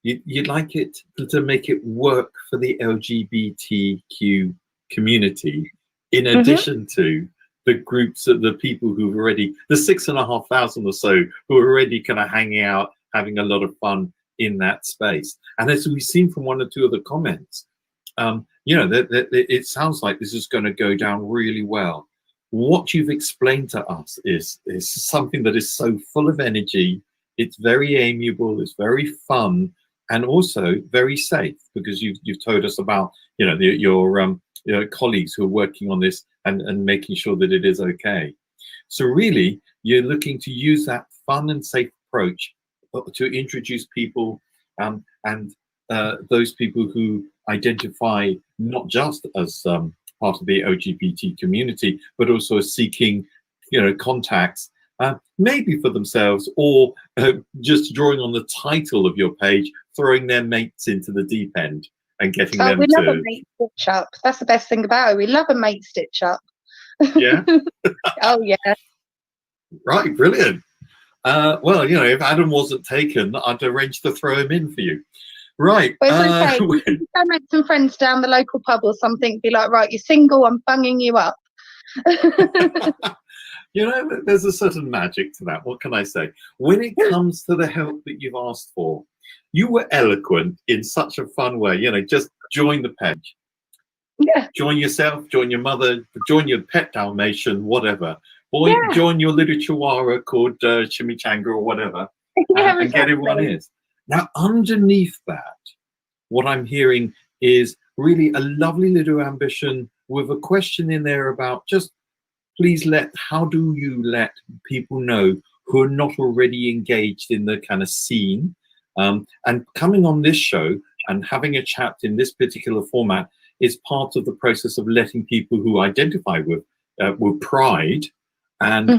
you'd like it to make it work for the LGBTQ community, in addition to the groups of the people who've already, the 6,500 or so who are already kind of hanging out, having a lot of fun in that space. And as we've seen from one or two of the comments, you know, it sounds like this is going to go down really well. What you've explained to us is something that is so full of energy. It's very amiable, it's very fun, and also very safe, because you've told us about, you know, your colleagues who are working on this and making sure that it is okay. So really, you're looking to use that fun and safe approach to introduce people and those people who identify not just as part of the LGBT community, but also seeking, you know, contacts, maybe for themselves, or just drawing on the title of your page, throwing their mates into the deep end and getting them we to. love a mate stitch up. That's the best thing about it. We love a mate stitch up. Yeah. Oh yeah. Right. Brilliant. Well, you know, if Adam wasn't taken, I'd arrange to throw him in for you. Right. Well, it's okay. Go make some friends down the local pub or something. Be like, right, you're single. I'm bunging you up. You know, there's a certain magic to that. What can I say? When it comes to the help that you've asked for, you were eloquent in such a fun way. You know, just join the page. Yeah. Join yourself, join your mother, join your pet Dalmatian, whatever. Or join your little chihuahua called Chimichanga or whatever, and get everyone in. Now, underneath that, what I'm hearing is really a lovely little ambition with a question in there about just please how do you let people know who are not already engaged in the kind of scene? And coming on this show and having a chat in this particular format is part of the process of letting people who identify with pride and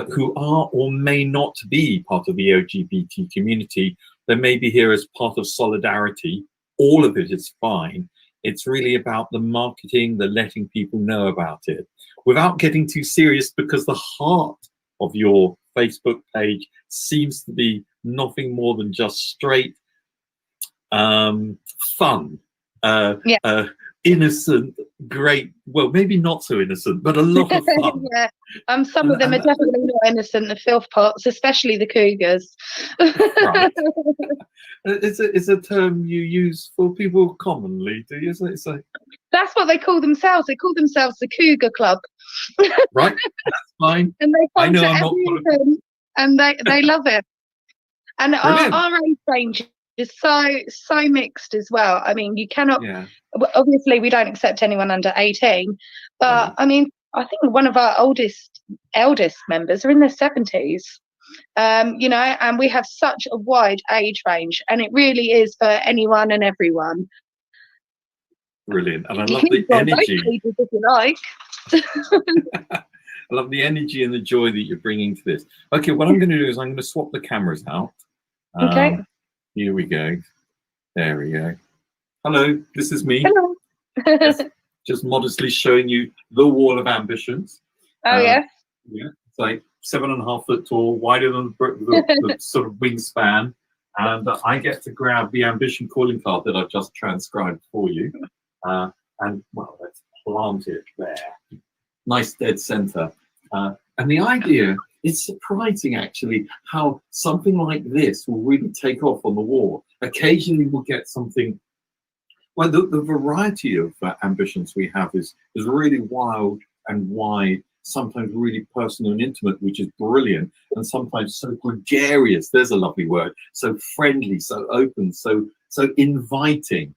who are or may not be part of the LGBT community, they may be here as part of solidarity. All of it is fine. It's really about the marketing, the letting people know about it, without getting too serious, because the heart of your Facebook page seems to be nothing more than just straight fun, innocent, great, well, maybe not so innocent, but a lot of fun. Yeah, some of them are definitely not innocent, the filth pots, especially the cougars. Right. It's a term you use for people commonly, do you say? That's what they call themselves. They call themselves the Cougar Club. Right, that's fine. And they I know I'm every not event, and they love it. And our age range is so mixed as well. I mean, you cannot. Yeah. Obviously, we don't accept anyone under 18, but I mean, I think one of our eldest members are in their 70s. You know, and we have such a wide age range, and it really is for anyone and everyone. Brilliant, and I love the energy. If you like. I love the energy and the joy that you're bringing to this. Okay, what I'm going to do is I'm going to swap the cameras out. Okay. Here we go. There we go. Hello, this is me. Hello. Yes, just modestly showing you the wall of ambitions. Oh, yeah. Yeah, it's like 7.5 foot tall, wider than the sort of wingspan. And I get to grab the ambition calling card that I've just transcribed for you. And well, let's plant it there. Nice dead center. And the idea, it's surprising actually how something like this will really take off on the wall. Occasionally we'll get something, well, the variety of ambitions we have is really wild and wide, sometimes really personal and intimate, which is brilliant, and sometimes so gregarious, there's a lovely word, so friendly, so open, so inviting.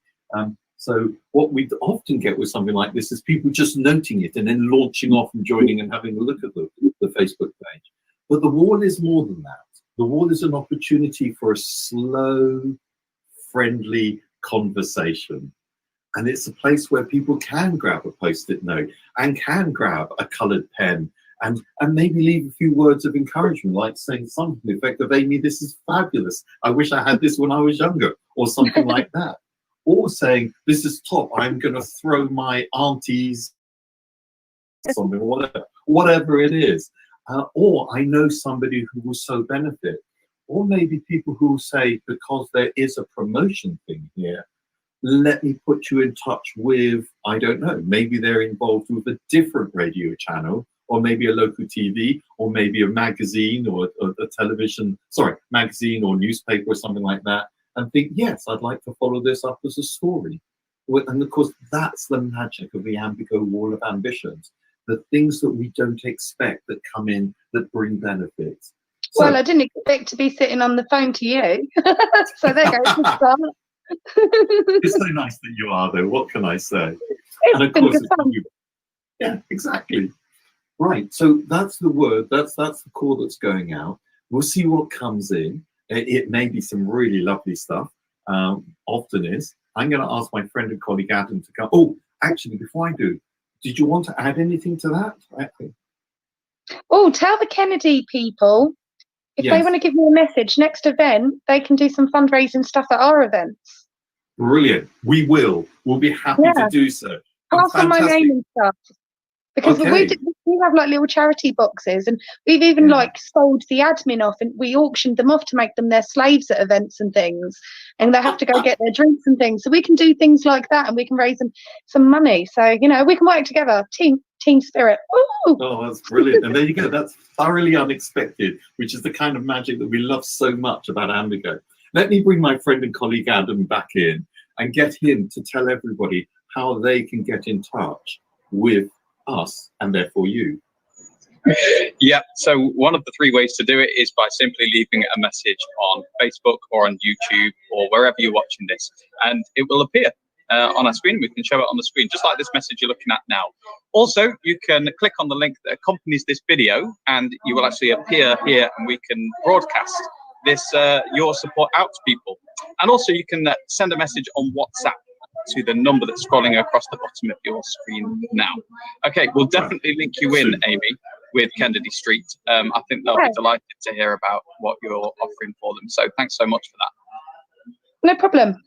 So what we often get with something like this is people just noting it and then launching off and joining and having a look at the Facebook page. But the wall is more than that. The wall is an opportunity for a slow, friendly conversation. And it's a place where people can grab a post-it note and can grab a colored pen and maybe leave a few words of encouragement, like saying something to the effect of, Amy, this is fabulous. I wish I had this when I was younger, or something like that. Or saying, this is top, I'm going to throw my auntie's something, whatever it is. Or I know somebody who will so benefit. Or maybe people who will say, because there is a promotion thing here, let me put you in touch with, I don't know, maybe they're involved with a different radio channel, or maybe a local TV, or maybe a magazine, or a television, magazine or newspaper or something like that, and think, yes, I'd like to follow this up as a story. And of course, that's the magic of the Ambigo Wall of Ambitions, the things that we don't expect that come in that bring benefits. So, well, I didn't expect to be sitting on the phone to you. So there goes. It's so nice that you are, though. What can I say? It's been good fun. Yeah, exactly. Right. So that's the word. That's the call that's going out. We'll see what comes in. It may be some really lovely stuff. Often is. I'm going to ask my friend and colleague Adam to come. Oh, actually, before I do, did you want to add anything to that? Oh, tell the Kennedy people, if they want to give me a message, next event, they can do some fundraising stuff at our events. Brilliant. We will. We'll be happy to do so. Pass on my name and stuff. Because we have like little charity boxes, and we've even like sold the admin off, and we auctioned them off to make them their slaves at events and things, and they have to go get their drinks and things. So we can do things like that, and we can raise them some money. So we can work together, team spirit. Ooh. Oh, that's brilliant! And there you go. That's thoroughly unexpected, which is the kind of magic that we love so much about Ambigo. Let me bring my friend and colleague Adam back in and get him to tell everybody how they can get in touch with us and therefore you. Yeah, so one of the 3 ways to do it is by simply leaving a message on Facebook or on YouTube or wherever you're watching this, and it will appear on our screen. We can show it on the screen, just like this message you're looking at now. Also, you can click on the link that accompanies this video, and you will actually appear here, and we can broadcast this your support out to people. And also, you can send a message on WhatsApp to the number that's scrolling across the bottom of your screen now. Okay, we'll definitely link you in, Amy, with Kennedy Street. I think they'll be delighted to hear about what you're offering for them. So thanks so much for that. No problem.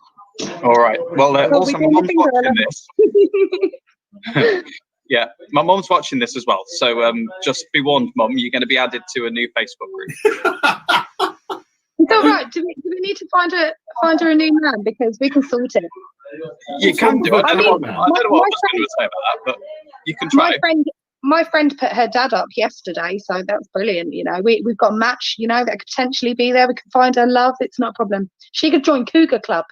All right. Well, also my mum's watching this. Yeah, my mum's watching this as well. So just be warned, Mum, you're going to be added to a new Facebook group. It's all right. Do we need to find her a new man, because we can sort it? You can do it. I don't know what I was going to say about that, but you can try. My friend put her dad up yesterday, so that's brilliant. We've got a match, that could potentially be there. We can find her love. It's not a problem. She could join Cougar Club.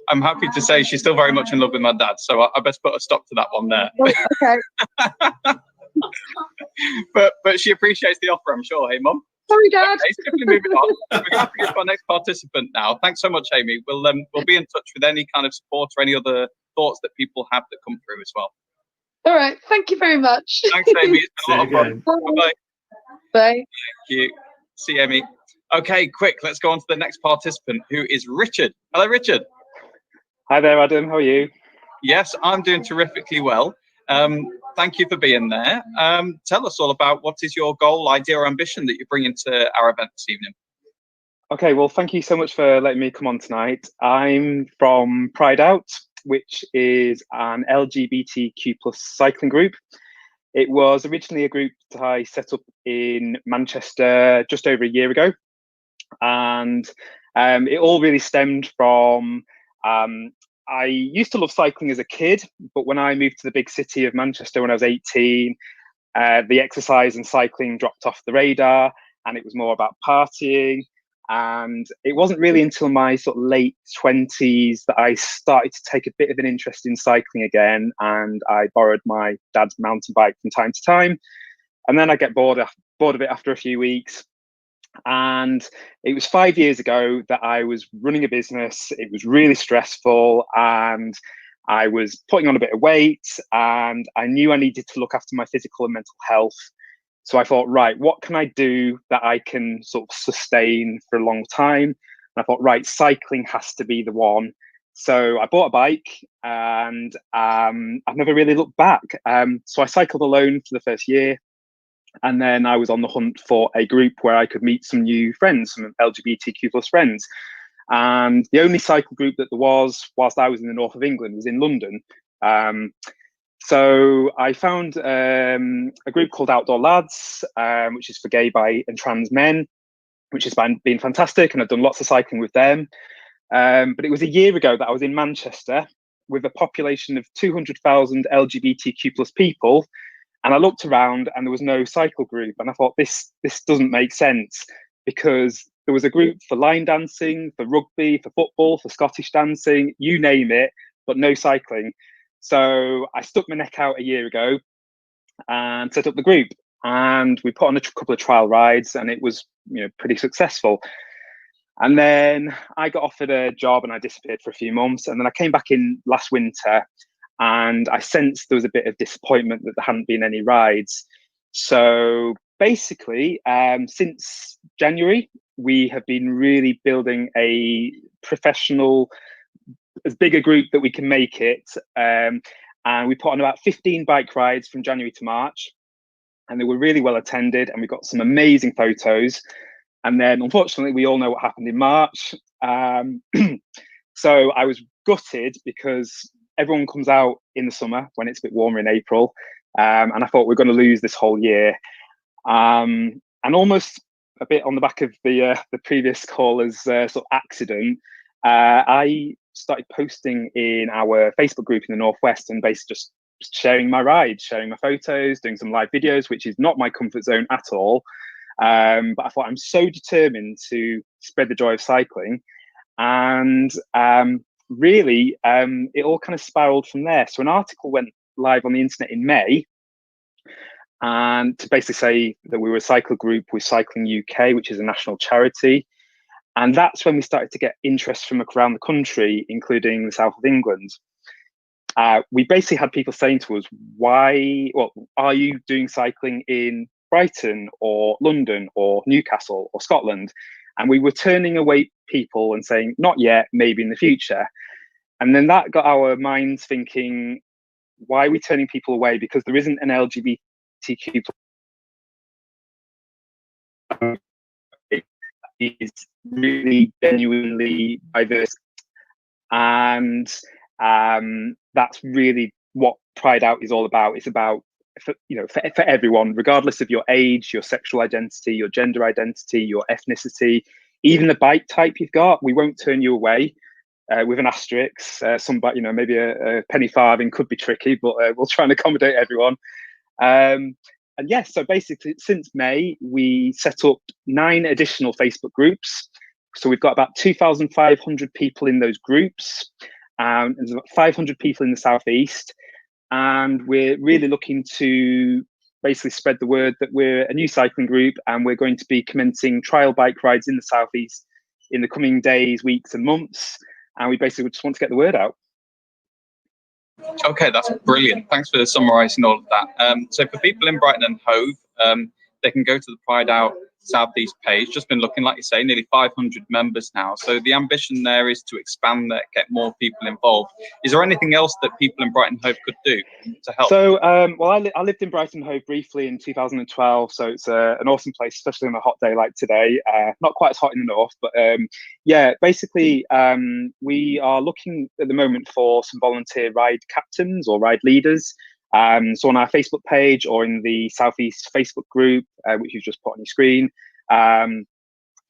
I'm happy to say she's still very much in love with my dad, so I best put a stop to that one there. Oh, okay. but she appreciates the offer, I'm sure. Hey, Mum. Sorry, Dad. Okay, so moving on. We're going to have to get to our next participant now. Thanks so much, Amy. We'll be in touch with any kind of support or any other thoughts that people have that come through as well. All right. Thank you very much. Thanks, Amy. It's been a lot of fun. Bye-bye. Bye. Thank you. See you, Amy. Okay, quick. Let's go on to the next participant, who is Richard. Hello, Richard. Hi there, Adam. How are you? Yes, I'm doing terrifically well. Thank you for being there. Tell us all about what is your goal, idea, or ambition that you're bringing to our event this evening. Okay, well, thank you so much for letting me come on tonight. I'm from Pride Out, which is an LGBTQ plus cycling group. It was originally a group that I set up in Manchester just over a year ago. And it all really stemmed from, I used to love cycling as a kid, but when I moved to the big city of Manchester when I was 18, the exercise and cycling dropped off the radar, and it was more about partying. And it wasn't really until my sort of late 20s that I started to take a bit of an interest in cycling again. And I borrowed my dad's mountain bike from time to time. And then I get bored of it after a few weeks. And it was 5 years ago that I was running a business. It was really stressful, and I was putting on a bit of weight, and I knew I needed to look after my physical and mental health. So I thought, right, what can I do that I can sort of sustain for a long time? And I thought, right, cycling has to be the one. So I bought a bike, and I've never really looked back. So I cycled alone for the first year. And then I was on the hunt for a group where I could meet some new friends, some LGBTQ plus friends. And the only cycle group that there was, whilst I was in the north of England, was in London. So I found a group called Outdoor Lads, which is for gay, bi and trans men, which has been fantastic. And I've done lots of cycling with them. But it was a year ago that I was in Manchester with a population of 200,000 LGBTQ plus people. And I looked around and there was no cycle group. And I thought, this doesn't make sense, because there was a group for line dancing, for rugby, for football, for Scottish dancing, you name it, but no cycling. So I stuck my neck out a year ago and set up the group. And we put on a couple of trial rides, and it was, pretty successful. And then I got offered a job and I disappeared for a few months. And then I came back in last winter, and I sensed there was a bit of disappointment that there hadn't been any rides. So basically, since January, we have been really building a professional, as big a group that we can make it. And we put on about 15 bike rides from January to March, and they were really well attended, and we got some amazing photos. And then unfortunately, we all know what happened in March. So I was gutted, because everyone comes out in the summer when it's a bit warmer in April. And I thought, we're going to lose this whole year. And almost a bit on the back of the previous caller's sort of accident, I started posting in our Facebook group in the Northwest, and basically just sharing my rides, sharing my photos, doing some live videos, which is not my comfort zone at all. But I thought, I'm so determined to spread the joy of cycling. And really, it all kind of spiraled from there. So an article went live on the internet in May, and to basically say that we were a cycle group with Cycling UK, which is a national charity. And that's when we started to get interest from around the country, including the south of England. We basically had people saying to us, are you doing cycling in Brighton or London or Newcastle or Scotland? And we were turning away people and saying, not yet, maybe in the future. And then that got our minds thinking, why are we turning people away? Because there isn't an LGBTQ. It is really genuinely diverse. And that's really what Pride Out is all about. It's about, for everyone, regardless of your age, your sexual identity, your gender identity, your ethnicity, even the bike type you've got. We won't turn you away, with an asterisk. Maybe a penny farthing could be tricky, but we'll try and accommodate everyone. And yes, so basically since May, we set up 9 additional Facebook groups. So we've got about 2,500 people in those groups. There's about 500 people in the Southeast. And we're really looking to basically spread the word that we're a new cycling group, and we're going to be commencing trial bike rides in the Southeast in the coming days, weeks and months. And we basically just want to get the word out. Okay, that's brilliant. Thanks for summarising all of that. So for people in Brighton and Hove, they can go to the Pride Out Southeast page. Just been looking, like you say, nearly 500 members now. So the ambition there is to expand that, get more people involved. Is there anything else that people in Brighton Hove could do to help? So, well, I lived in Brighton Hove briefly in 2012. So it's an awesome place, especially on a hot day like today. Not quite as hot in the north, but yeah, basically, we are looking at the moment for some volunteer ride captains or ride leaders. So on our Facebook page or in the Southeast Facebook group, which you've just put on your screen,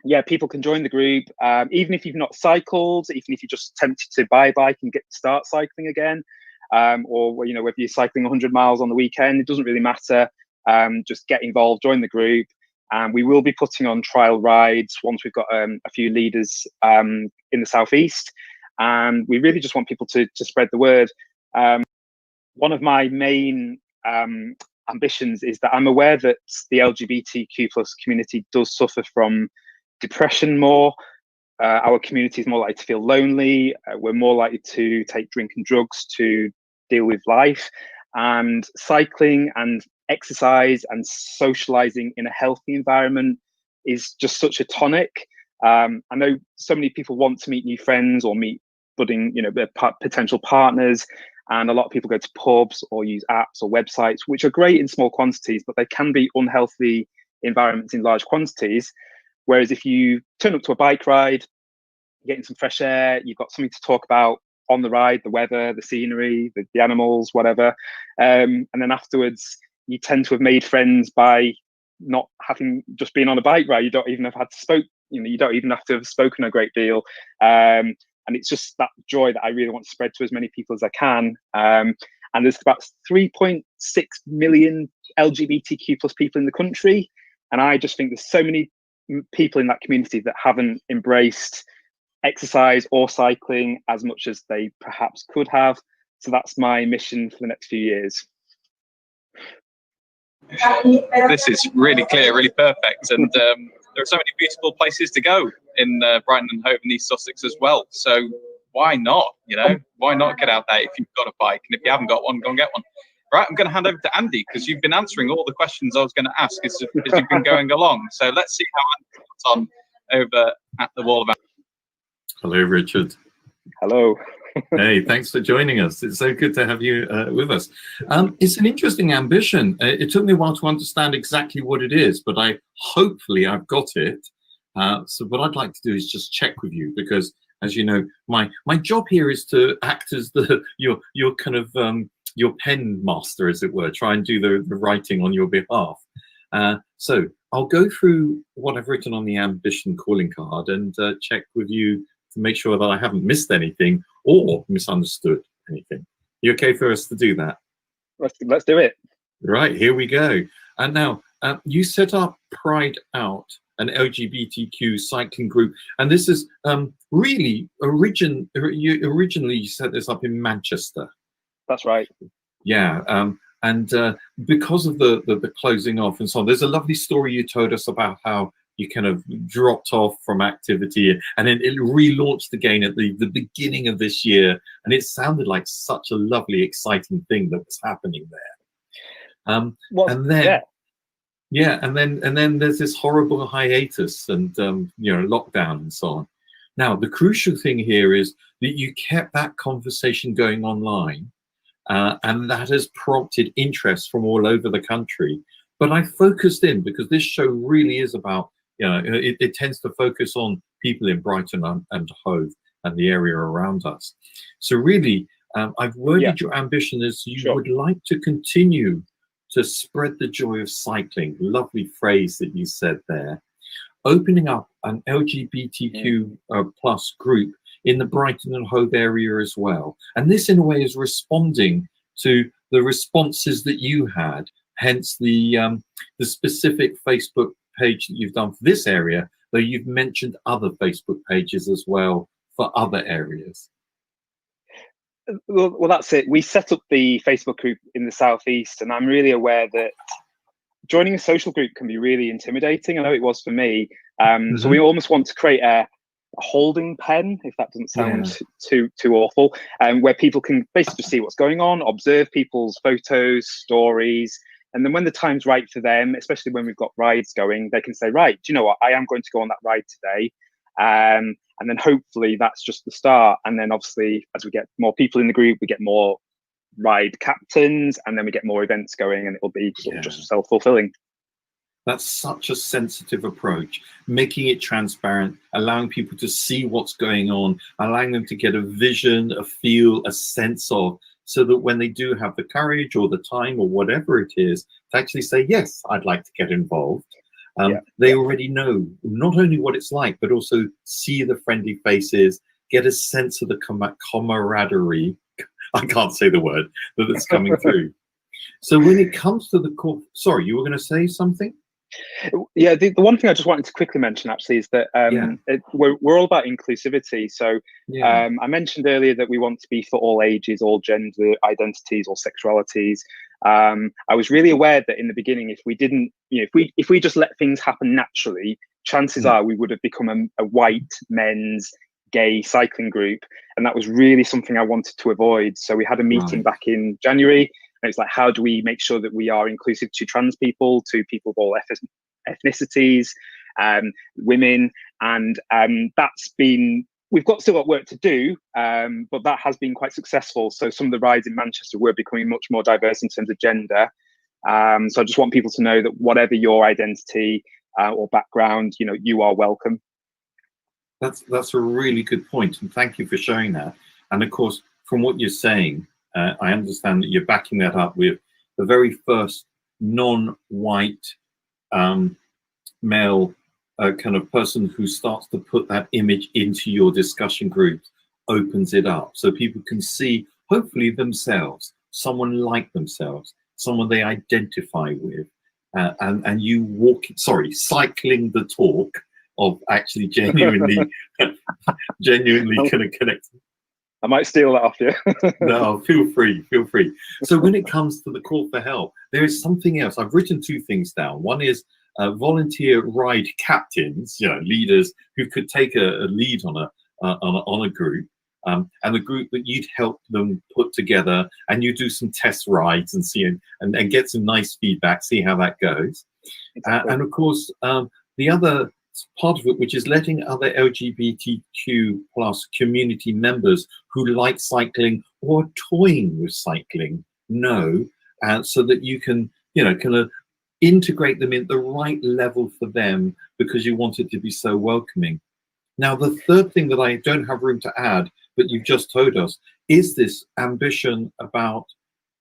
yeah, people can join the group, even if you've not cycled, even if you're just tempted to buy a bike and start cycling again, or whether you're cycling 100 miles on the weekend, it doesn't really matter. Just get involved, join the group, and we will be putting on trial rides once we've got a few leaders in the Southeast, and we really just want people to spread the word. One of my main ambitions is that I'm aware that the LGBTQ+ community does suffer from depression more. Our community is more likely to feel lonely. We're more likely to take drink and drugs to deal with life. And cycling and exercise and socializing in a healthy environment is just such a tonic. I know so many people want to meet new friends or meet budding, potential partners. And a lot of people go to pubs or use apps or websites, which are great in small quantities, but they can be unhealthy environments in large quantities. Whereas if you turn up to a bike ride, you're getting some fresh air, you've got something to talk about on the ride, the weather, the scenery, the animals, whatever. And then afterwards, you tend to have made friends by not having just been on a bike ride. You don't even have had to you don't even have to have spoken a great deal. And it's just that joy that I really want to spread to as many people as I can. And there's about 3.6 million LGBTQ+ people in the country. And I just think there's so many people in that community that haven't embraced exercise or cycling as much as they perhaps could have. So that's my mission for the next few years. This is really clear, really perfect. And there are so many beautiful places to go in Brighton and Hove and East Sussex as well. So why not? Why not get out there if you've got a bike? And if you haven't got one, go and get one. Right, I'm going to hand over to Andy because you've been answering all the questions I was going to ask as you've been going along. So let's see how Andy got on over at the Wall of Ambition. Hello, Richard. Hello. Hey, thanks for joining us. It's so good to have you with us. It's an interesting ambition. It took me a while to understand exactly what it is, but hopefully I've got it. So what I'd like to do is just check with you because, as you know, my job here is to act as your kind of your pen master, as it were, try and do the writing on your behalf. So I'll go through what I've written on the ambition calling card and check with you to make sure that I haven't missed anything or misunderstood anything. You okay for us to do that? Let's do it. Right, here we go. And now, you set up Pride Out, an LGBTQ cycling group, and this is really originally you set this up in Manchester. That's right. Yeah, and because of the closing off and so on, there's a lovely story you told us about how you kind of dropped off from activity and then it relaunched again at the beginning of this year, and it sounded like such a lovely, exciting thing that was happening there. And then and then there's this horrible hiatus and lockdown and so on. Now the crucial thing here is that you kept that conversation going online, and that has prompted interest from all over the country. But I focused in because this show really is about, it tends to focus on people in Brighton and Hove and the area around us. So really, I've worded your ambition as you would like to continue to spread the joy of cycling. Lovely phrase that you said there. Opening up an LGBTQ plus group in the Brighton and Hove area as well. And this in a way is responding to the responses that you had, hence the specific Facebook page that you've done for this area, though you've mentioned other Facebook pages as well for other areas. Well, that's it. We set up the Facebook group in the Southeast, and I'm really aware that joining a social group can be really intimidating. I know it was for me. So we almost want to create a holding pen, if that doesn't sound too awful, where people can basically see what's going on, observe people's photos, stories, And then when the time's right for them, especially when we've got rides going, they can say, right, do you know what, I am going to go on that ride today. And then hopefully that's just the start. And then obviously, as we get more people in the group, we get more ride captains, and then we get more events going, and it'll be sort of just self-fulfilling. That's such a sensitive approach, making it transparent, allowing people to see what's going on, allowing them to get a vision, a feel, a sense of, so that when they do have the courage or the time or whatever it is to actually say, yes, I'd like to get involved. They already know not only what it's like, but also see the friendly faces, get a sense of the camaraderie. I can't say the word, but it's coming through. So when it comes to the core, sorry, you were going to say something? Yeah, the one thing I just wanted to quickly mention actually is that we're all about inclusivity. So I mentioned earlier that we want to be for all ages, all gender identities, all sexualities. I was really aware that in the beginning, if we didn't, if we just let things happen naturally, chances are we would have become a white men's gay cycling group, and that was really something I wanted to avoid. So we had a meeting back in January. And it's like, how do we make sure that we are inclusive to trans people, to people of all ethnicities, women, and that's been, we've still got work to do, but that has been quite successful. So some of the rides in Manchester were becoming much more diverse in terms of gender. So I just want people to know that whatever your identity or background, you are welcome. That's a really good point, and thank you for sharing that. And of course, from what you're saying, I understand that you're backing that up with the very first non-white male kind of person who starts to put that image into your discussion groups, opens it up so people can see, hopefully, themselves, someone like themselves, someone they identify with, and you cycling the talk of actually genuinely kind of connecting. I might steal that off you. No, feel free. So when it comes to the call for help, there is something else. I've written two things down. One is volunteer ride captains, leaders who could take a lead on a group, and the group that you'd help them put together, and you do some test rides and see and get some nice feedback, see how that goes. Exactly. And of course, the other part of it, which is letting other LGBTQ plus community members who like cycling or toying with cycling know, so that you can, kind of integrate them in the right level for them, because you want it to be so welcoming. Now, the third thing that I don't have room to add, but you've just told us, is this ambition about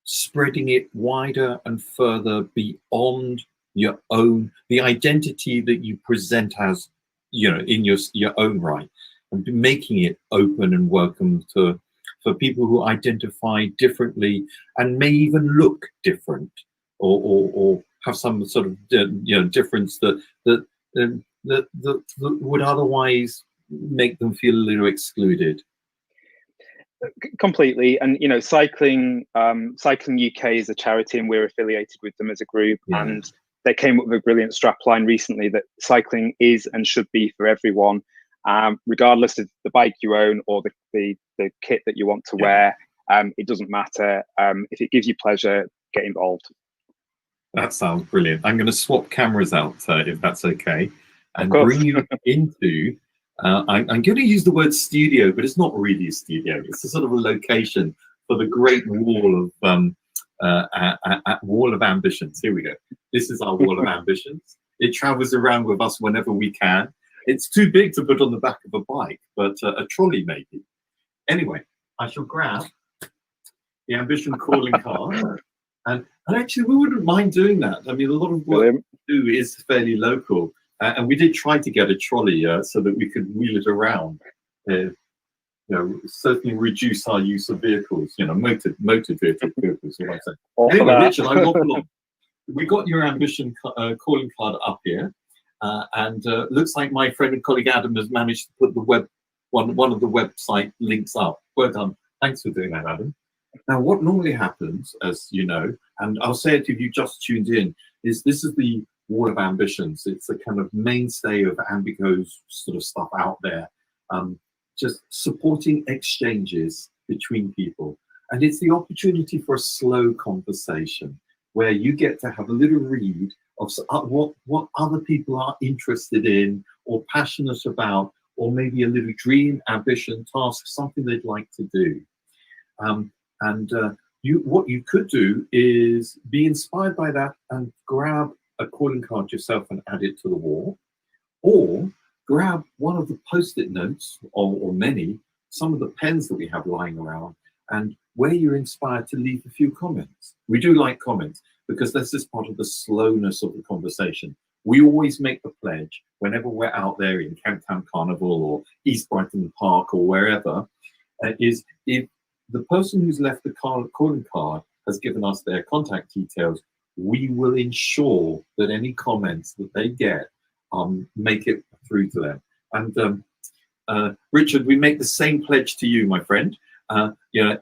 spreading it wider and further beyond your own, the identity that you present as, in your own right, and making it open and welcome for people who identify differently and may even look different, or have some sort of difference that would otherwise make them feel a little excluded. Completely. And cycling UK is a charity, and we're affiliated with them as a group, and they came up with a brilliant strapline recently that cycling is and should be for everyone, regardless of the bike you own or the kit that you want to wear. It doesn't matter. If it gives you pleasure, get involved. That sounds brilliant. I'm going to swap cameras out, if that's okay, and bring you into, I'm going to use the word studio, but it's not really a studio. It's a sort of a location for the great wall of wall of ambitions. Here we go. This is our wall of ambitions. It travels around with us whenever we can. It's too big to put on the back of a bike, but a trolley maybe. Anyway, I shall grab the ambition calling card, and actually we wouldn't mind doing that. I mean, a lot of what we do is fairly local, and we did try to get a trolley so that we could wheel it around. Certainly reduce our use of vehicles, motor vehicles, what I say. Anyway, Richard, I waffle on. We got your ambition calling card up here, and looks like my friend and colleague Adam has managed to put one of the website links up. Well done. Thanks for doing that, Adam. Now, what normally happens, as you know, and I'll say it if you just tuned in, is this is the Wall of Ambitions. It's the kind of mainstay of Ambigo's sort of stuff out there. Just supporting exchanges between people. And it's the opportunity for a slow conversation. where you get to have a little read of what other people are interested in or passionate about, or maybe a little dream, ambition, task, something they'd like to do. What you could do is be inspired by that and grab a calling card yourself and add it to the wall, or grab one of the post-it notes, or many, some of the pens that we have lying around, and where you're inspired to leave a few comments. We do like comments because this is part of the slowness of the conversation. We always make the pledge whenever we're out there in Camptown Carnival or East Brighton Park or wherever, is if the person who's left the calling card has given us their contact details, we will ensure that any comments that they get make it through to them. And Richard, we make the same pledge to you, my friend.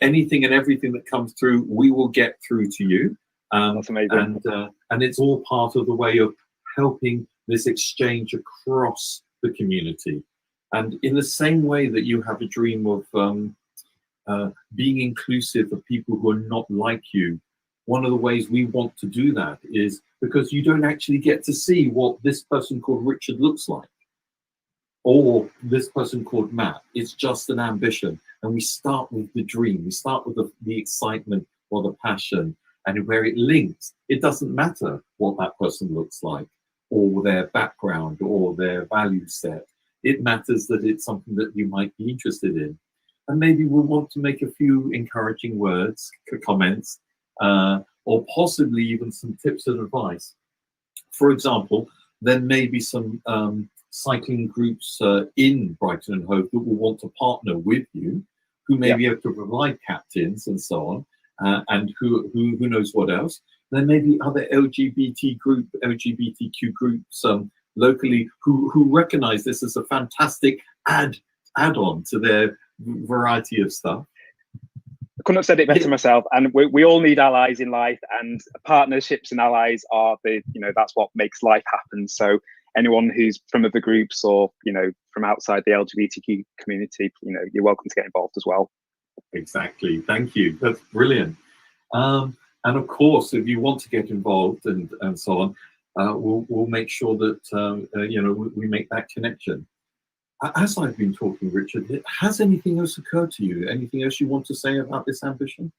Anything and everything that comes through, we will get through to you. That's amazing. And it's all part of the way of helping this exchange across the community. And in the same way that you have a dream of being inclusive of people who are not like you, one of the ways we want to do that is because you don't actually get to see what this person called Richard looks like, or this person called Matt. It's just an ambition. And we start with the dream, we start with the excitement or the passion, and where it links, it doesn't matter what that person looks like, or their background, or their value set. It matters that it's something that you might be interested in. And maybe we'll want to make a few encouraging words, comments, or possibly even some tips and advice. For example, there may be some cycling groups in Brighton and Hove that will want to partner with you, who may be able to provide captains and so on, and who knows what else. There may be other LGBTQ groups locally who recognize this as a fantastic add-on to their variety of stuff. I couldn't have said it better myself. And we all need allies in life, and partnerships and allies are that's what makes life happen. So anyone who's from other groups or from outside the LGBTQ community, you're welcome to get involved as well. Exactly. Thank you. That's brilliant. And of course, if you want to get involved and so on, we'll make sure that we make that connection. As I've been talking, Richard, has anything else occurred to you? Anything else you want to say about this ambition?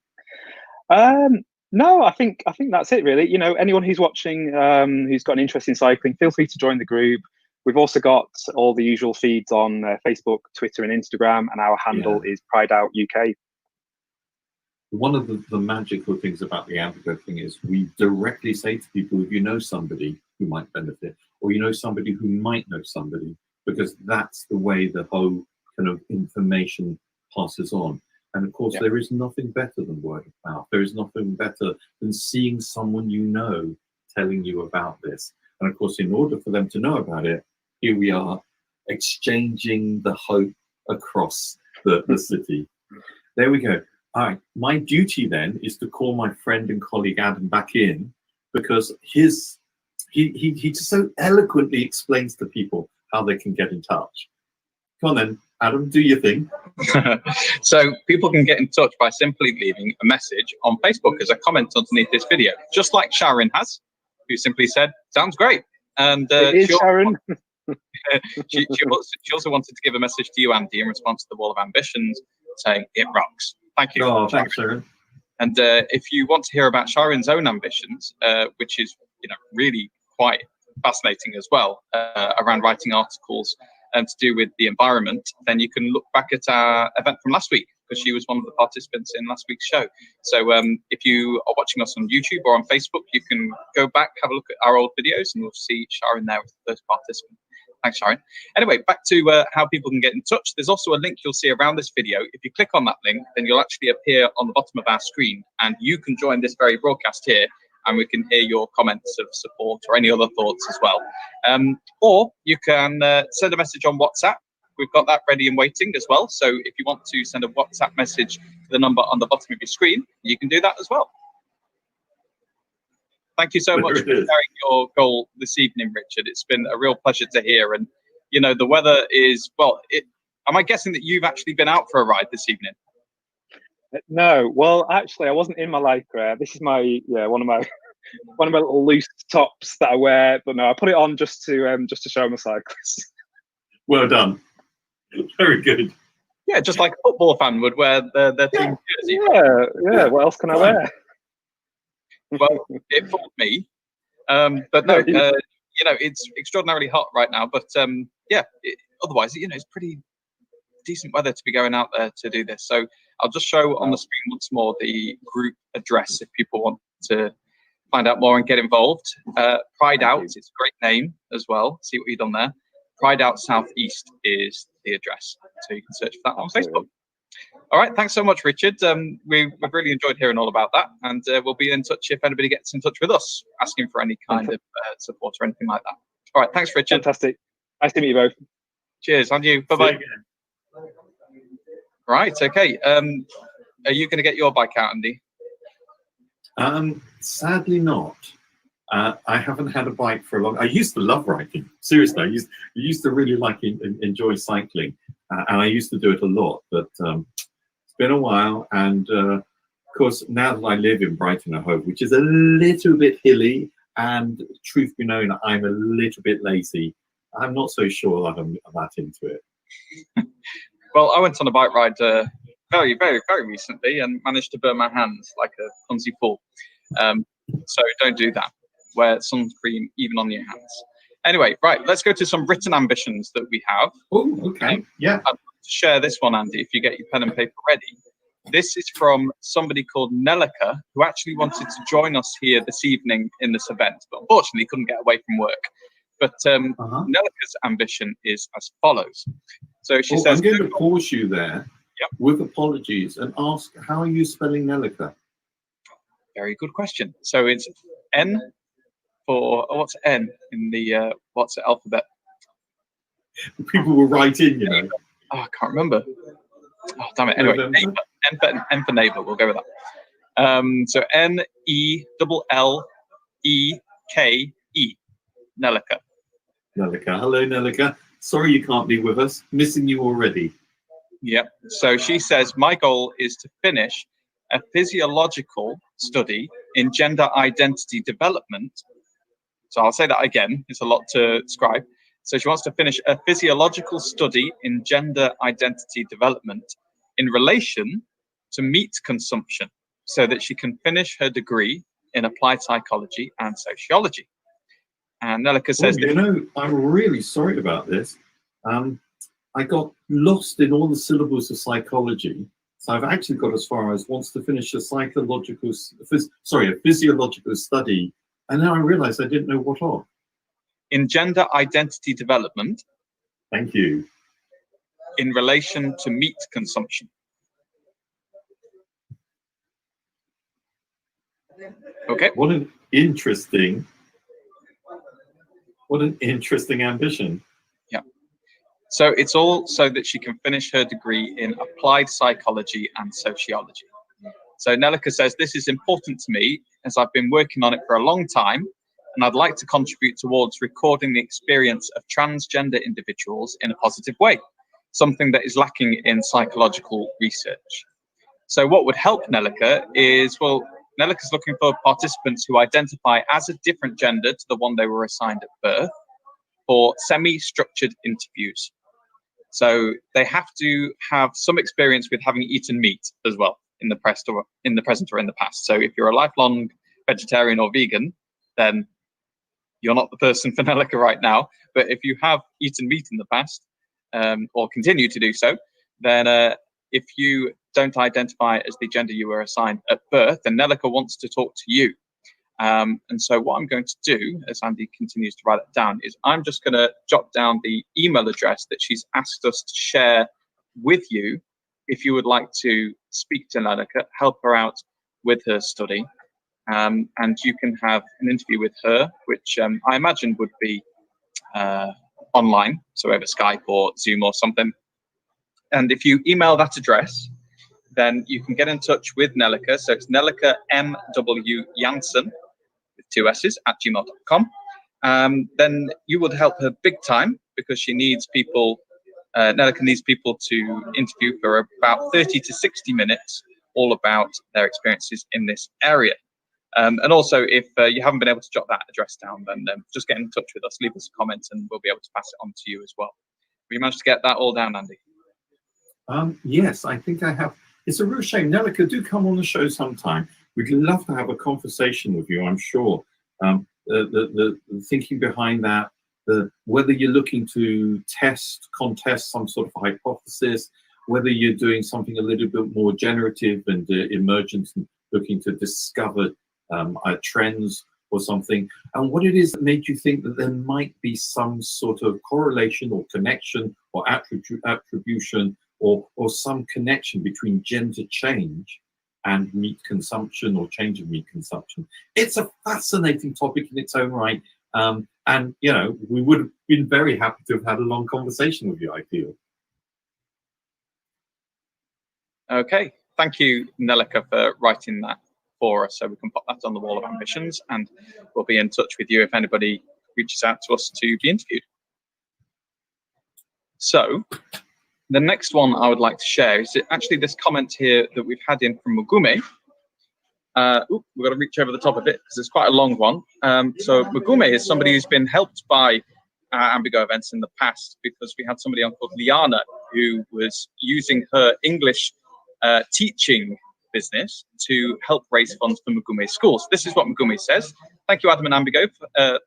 No, I think that's it really. Anyone who's watching, who's got an interest in cycling, feel free to join the group. We've also got all the usual feeds on Facebook, Twitter, and Instagram, and our handle is Pride Out UK. One of the magical things about the Ambigo thing is we directly say to people, if you know somebody who might benefit, or you know somebody who might know somebody, because that's the way the whole kind of information passes on. And of course, there is nothing better than word of mouth. There is nothing better than seeing someone you know telling you about this. And of course, in order for them to know about it, here we are exchanging the hope across the city. There we go. All right, my duty then is to call my friend and colleague Adam back in, because he just so eloquently explains to people how they can get in touch. Come on then, Adam, do your thing. So people can get in touch by simply leaving a message on Facebook as a comment underneath this video, just like Sharon has, who simply said, "Sounds great." And Sharon. she also wanted to give a message to you, Andy, in response to the Wall of Ambitions, saying, "It rocks." Thank you. Oh, thanks, Sharon. And if you want to hear about Sharon's own ambitions, which is really quite fascinating as well, around writing articles to do with the environment, then you can look back at our event from last week, because she was one of the participants in last week's show. So if you are watching us on YouTube or on Facebook, you can go back, have a look at our old videos, and you'll see Sharon there with the first participant. Thanks, Sharon. Anyway, back to how people can get in touch. There's also a link you'll see around this video. If you click on that link, then you'll actually appear on the bottom of our screen, and you can join this very broadcast here, and we can hear your comments of support or any other thoughts as well. Or you can send a message on WhatsApp. We've got that ready and waiting as well. So if you want to send a WhatsApp message to the number on the bottom of your screen, you can do that as well. Thank you so much for sharing your goal this evening, Richard. It's been a real pleasure to hear. And, the weather is, am I guessing that you've actually been out for a ride this evening? No, well, actually, I wasn't in my lycra. This is one of my one of my little loose tops that I wear. But no, I put it on just to show I'm a cyclist. Well done. Very good. Yeah, just like a football fan would wear their team jersey. Yeah. What else can I wear? Well, it fooled me. But no, it's extraordinarily hot right now. But otherwise, it's pretty decent weather to be going out there to do this. So I'll just show on the screen once more the group address if people want to find out more and get involved. Pride Out, it's a great name as well. See what you've done there. Pride Out Southeast is the address. So you can search for that on Facebook. All right, thanks so much, Richard. We've really enjoyed hearing all about that, and we'll be in touch if anybody gets in touch with us, asking for any kind of support or anything like that. All right, thanks, Richard. Fantastic. Nice to meet you both. Cheers, and you. Bye-bye. Right, okay. Are you going to get your bike out, Andy? Sadly not. I haven't had a bike for a long. I used to love riding. Seriously, I used to really enjoy cycling, and I used to do it a lot. But it's been a while, and of course, now that I live in Brighton and Hove, which is a little bit hilly, and truth be known, I'm a little bit lazy. I'm not so sure that I'm that into it. Well, I went on a bike ride very, very, very recently and managed to burn my hands like a clumsy fool. So don't do that. Wear sunscreen even on your hands. Anyway, right, let's go to some written ambitions that we have. Oh, okay. Yeah. I'd like to share this one, Andy, if you get your pen and paper ready. This is from somebody called Nelika, who actually wanted to join us here this evening in this event, but unfortunately couldn't get away from work. But Nelika's ambition is as follows. So she says, I'm going to pause you there Yep. with apologies and ask, how are you spelling Nelika? Very good question. So it's N for, what's N in the what's the alphabet? People will write in, Oh, I can't remember. Oh, damn it. Anyway, neighbor. N for neighbor. We'll go with that. So N-E-L-L-E-K-E. Nelika. Nelika. Hello, Nelika. Sorry you can't be with us. Missing you already. Yep. So she says, my goal is to finish a physiological study in gender identity development. So I'll say that again. It's a lot to describe. So she wants to finish a physiological study in gender identity development in relation to meat consumption so that she can finish her degree in applied psychology and sociology. And Nelika says, I'm really sorry about this. I got lost in all the syllables of psychology. So I've actually got as far as wants to finish a physiological study. And then I realized I didn't know what of. In gender identity development. Thank you. In relation to meat consumption. Okay. What an interesting ambition. Yeah. So it's all so that she can finish her degree in applied psychology and sociology. So Nelika says, this is important to me as I've been working on it for a long time, and I'd like to contribute towards recording the experience of transgender individuals in a positive way, something that is lacking in psychological research. So what would help Nelika is, well, Nelika's looking for participants who identify as a different gender to the one they were assigned at birth for semi-structured interviews. So they have to have some experience with having eaten meat as well in the present or in the past. So if you're a lifelong vegetarian or vegan, then you're not the person for Nelika right now. But if you have eaten meat in the past or continue to do so, then if you don't identify as the gender you were assigned at birth, then Nelika wants to talk to you. And so what I'm going to do, as Andy continues to write it down, is I'm just going to jot down the email address that she's asked us to share with you if you would like to speak to Nelika, help her out with her study. And you can have an interview with her, which I imagine would be online, so over Skype or Zoom or something. And if you email that address, then you can get in touch with Nelika. So it's Nelika M.W. Jansen with 2 S's at gmail.com. Then you would help her big time because she needs people, Nelika needs people to interview for about 30 to 60 minutes, all about their experiences in this area. And also, if you haven't been able to jot that address down, then just get in touch with us, leave us a comment, and we'll be able to pass it on to you as well. Have you managed to get that all down, Andy? Yes, I think I have. It's a real shame. Nellika, do come on the show sometime. We'd love to have a conversation with you, I'm sure. The thinking behind that, whether you're looking to contest some sort of hypothesis, whether you're doing something a little bit more generative and emergent and looking to discover trends or something, and what it is that made you think that there might be some sort of correlation or connection or attribution or some connection between gender change and meat consumption or change of meat consumption. It's a fascinating topic in its own right. And, you know, we would have been very happy to have had a long conversation with you, I feel. Okay, thank you, Nellika, for writing that for us, so we can pop that on the wall of ambitions, and we'll be in touch with you if anybody reaches out to us to be interviewed. So the next one I would like to share is actually this comment here that we've had in from Mugume. We've got to reach over the top of it because it's quite a long one. So Mugume is somebody who's been helped by Ambigo events in the past, because we had somebody on called Liana who was using her English teaching business to help raise funds for Mugume schools. This is what Mugume says. Thank you, Adam and Ambigo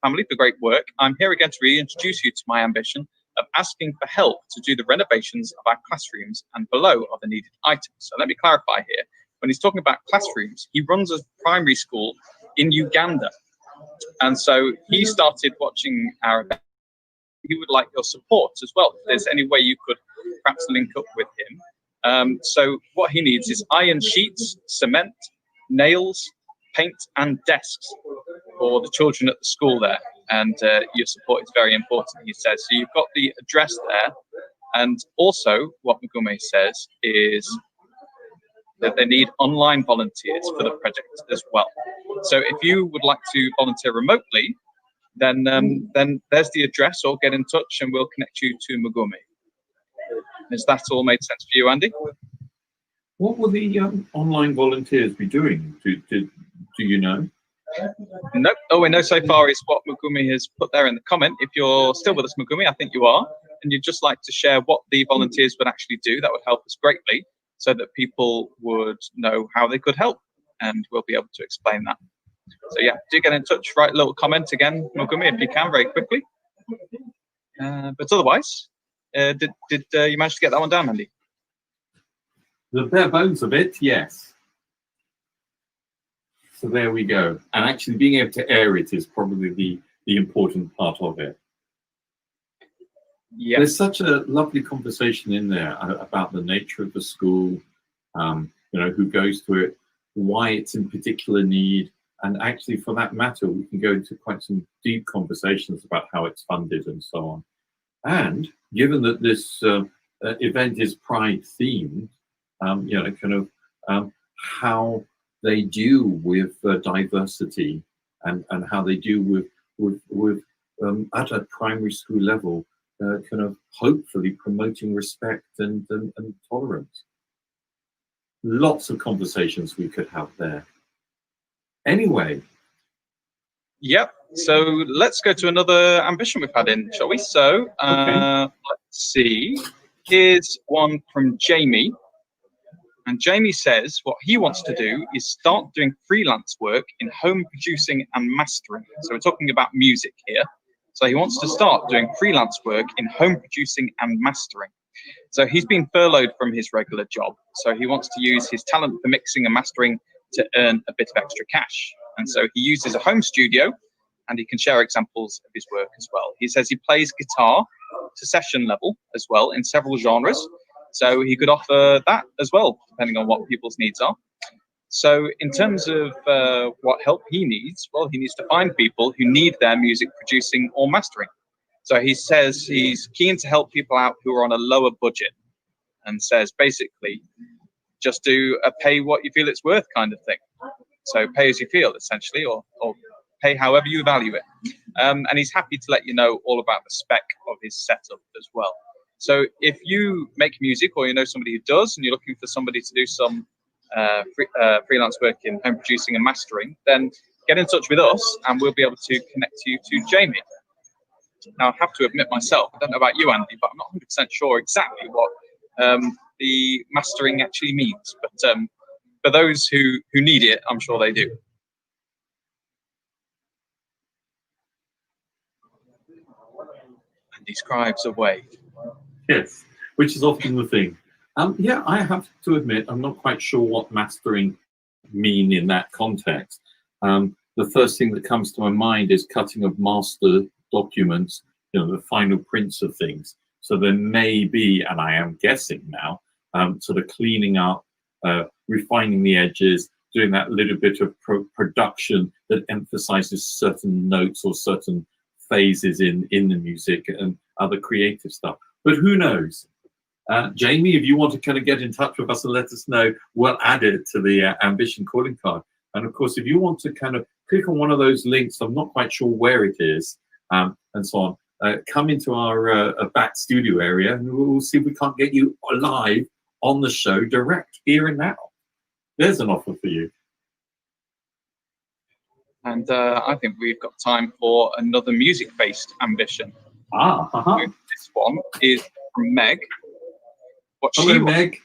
family, for great work. I'm here again to reintroduce you to my ambition of asking for help to do the renovations of our classrooms and below other needed items. So let me clarify here. When he's talking about classrooms, he runs a primary school in Uganda. And so he started watching our event. He would like your support as well. If there's any way you could perhaps link up with him. So what he needs is iron sheets, cement, nails, paint and desks for the children at the school there. And your support is very important, he says. So you've got the address there. And also what Mugume says is that they need online volunteers for the project as well. So if you would like to volunteer remotely, then there's the address, or get in touch and we'll connect you to Mugume. Has that all made sense for you, Andy? What will the online volunteers be doing? Do you know? Nope. All we know so far is what Mugume has put there in the comment. If you're still with us, Mugume, I think you are, and you'd just like to share what the volunteers would actually do, that would help us greatly, so that people would know how they could help, and we'll be able to explain that. So yeah, do get in touch, write a little comment again, Mugume, if you can, very quickly. But otherwise, did you manage to get that one down, Andy? The bare bones of it, yes. So there we go. And actually being able to air it is probably the important part of it. Yeah. There's such a lovely conversation in there about the nature of the school, you know, who goes to it, why it's in particular need, and actually, for that matter, we can go into quite some deep conversations about how it's funded and so on. And given that this event is Pride themed, you know, kind of how they deal with diversity and how they deal with at a primary school level, kind of hopefully promoting respect and tolerance. Lots of conversations we could have there. Anyway. Yep. So let's go to another ambition we've had in, shall we? So let's see. Here's one from Jamie. And Jamie says what he wants to do is start doing freelance work in home producing and mastering. So we're talking about music here. So he wants to start doing freelance work in home producing and mastering. So he's been furloughed from his regular job. So he wants to use his talent for mixing and mastering to earn a bit of extra cash. And so he uses a home studio, and he can share examples of his work as well. He says he plays guitar to session level as well in several genres. So he could offer that as well, depending on what people's needs are. So in terms of what help he needs, well, he needs to find people who need their music producing or mastering. So he says he's keen to help people out who are on a lower budget, and says basically just do a pay what you feel it's worth kind of thing. So pay as you feel, essentially, or pay however you value it. And he's happy to let you know all about the spec of his setup as well. So if you make music, or you know somebody who does, and you're looking for somebody to do some freelance work in home producing and mastering, then get in touch with us and we'll be able to connect you to Jamie. Now, I have to admit myself, I don't know about you, Andy, but I'm not 100% sure exactly what the mastering actually means. But for those who need it, I'm sure they do. And he scribes away. Yes, which is often the thing. Yeah, I have to admit, I'm not quite sure what mastering mean in that context. The first thing that comes to my mind is cutting of master documents, the final prints of things. So there may be, and I am guessing now, sort of cleaning up, refining the edges, doing that little bit of production that emphasizes certain notes or certain phases in the music and other creative stuff. But who knows? Jamie, if you want to kind of get in touch with us and let us know, we'll add it to the Ambition calling card. And of course, if you want to kind of click on one of those links, I'm not quite sure where it is, and so on, come into our back studio area and we'll see if we can't get you live on the show direct here and now. There's an offer for you. And I think we've got time for another music-based ambition. This one is from Meg. Hello, Meg.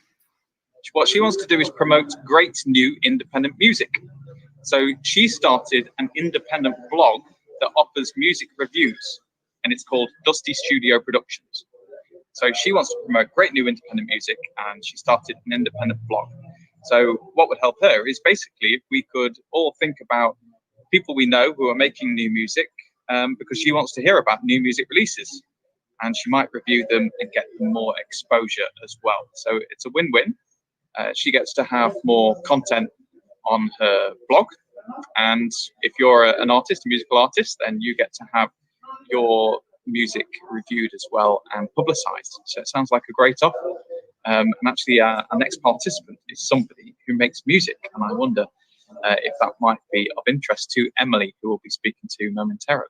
What she wants to do is promote great new independent music. So she started an independent blog that offers music reviews, and it's called Dusty Studio Productions. So she wants to promote great new independent music, and she started an independent blog. So what would help her is basically if we could all think about people we know who are making new music, because she wants to hear about new music releases, and she might review them and get more exposure as well. So it's a win-win. She gets to have more content on her blog, and if you're an artist, a musical artist, then you get to have your music reviewed as well and publicized. So it sounds like a great offer. And actually our next participant is somebody who makes music, and I wonder if that might be of interest to Emily, who we'll be speaking to momentarily.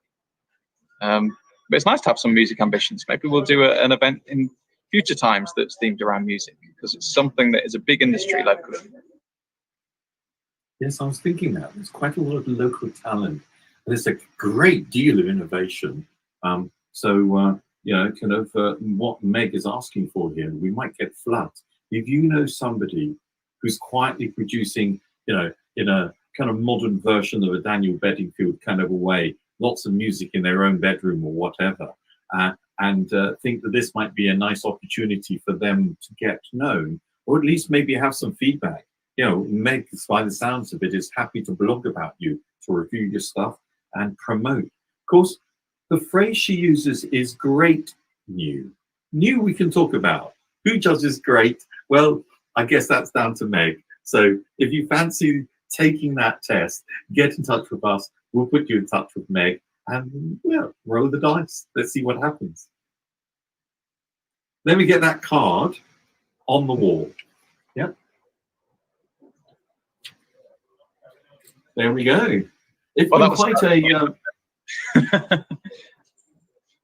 But it's nice to have some music ambitions. Maybe we'll do an event in future times that's themed around music, because it's something that is a big industry locally. Yes, I was thinking that. There's quite a lot of local talent. There's a great deal of innovation. Kind of what Meg is asking for here, we might get flat. If you know somebody who's quietly producing, in a kind of modern version of a Daniel Bedingfield kind of a way, lots of music in their own bedroom or whatever, and think that this might be a nice opportunity for them to get known, or at least maybe have some feedback. Meg, by the sounds of it, is happy to blog about you, to review your stuff and promote. Of course, the phrase she uses is great new. New we can talk about. Who judges great? Well, I guess that's down to Meg. So if you fancy taking that test, get in touch with us. We'll put you in touch with Meg and roll the dice. Let's see what happens. Then we get that card on the wall. Yep. There we go. It's been quite a...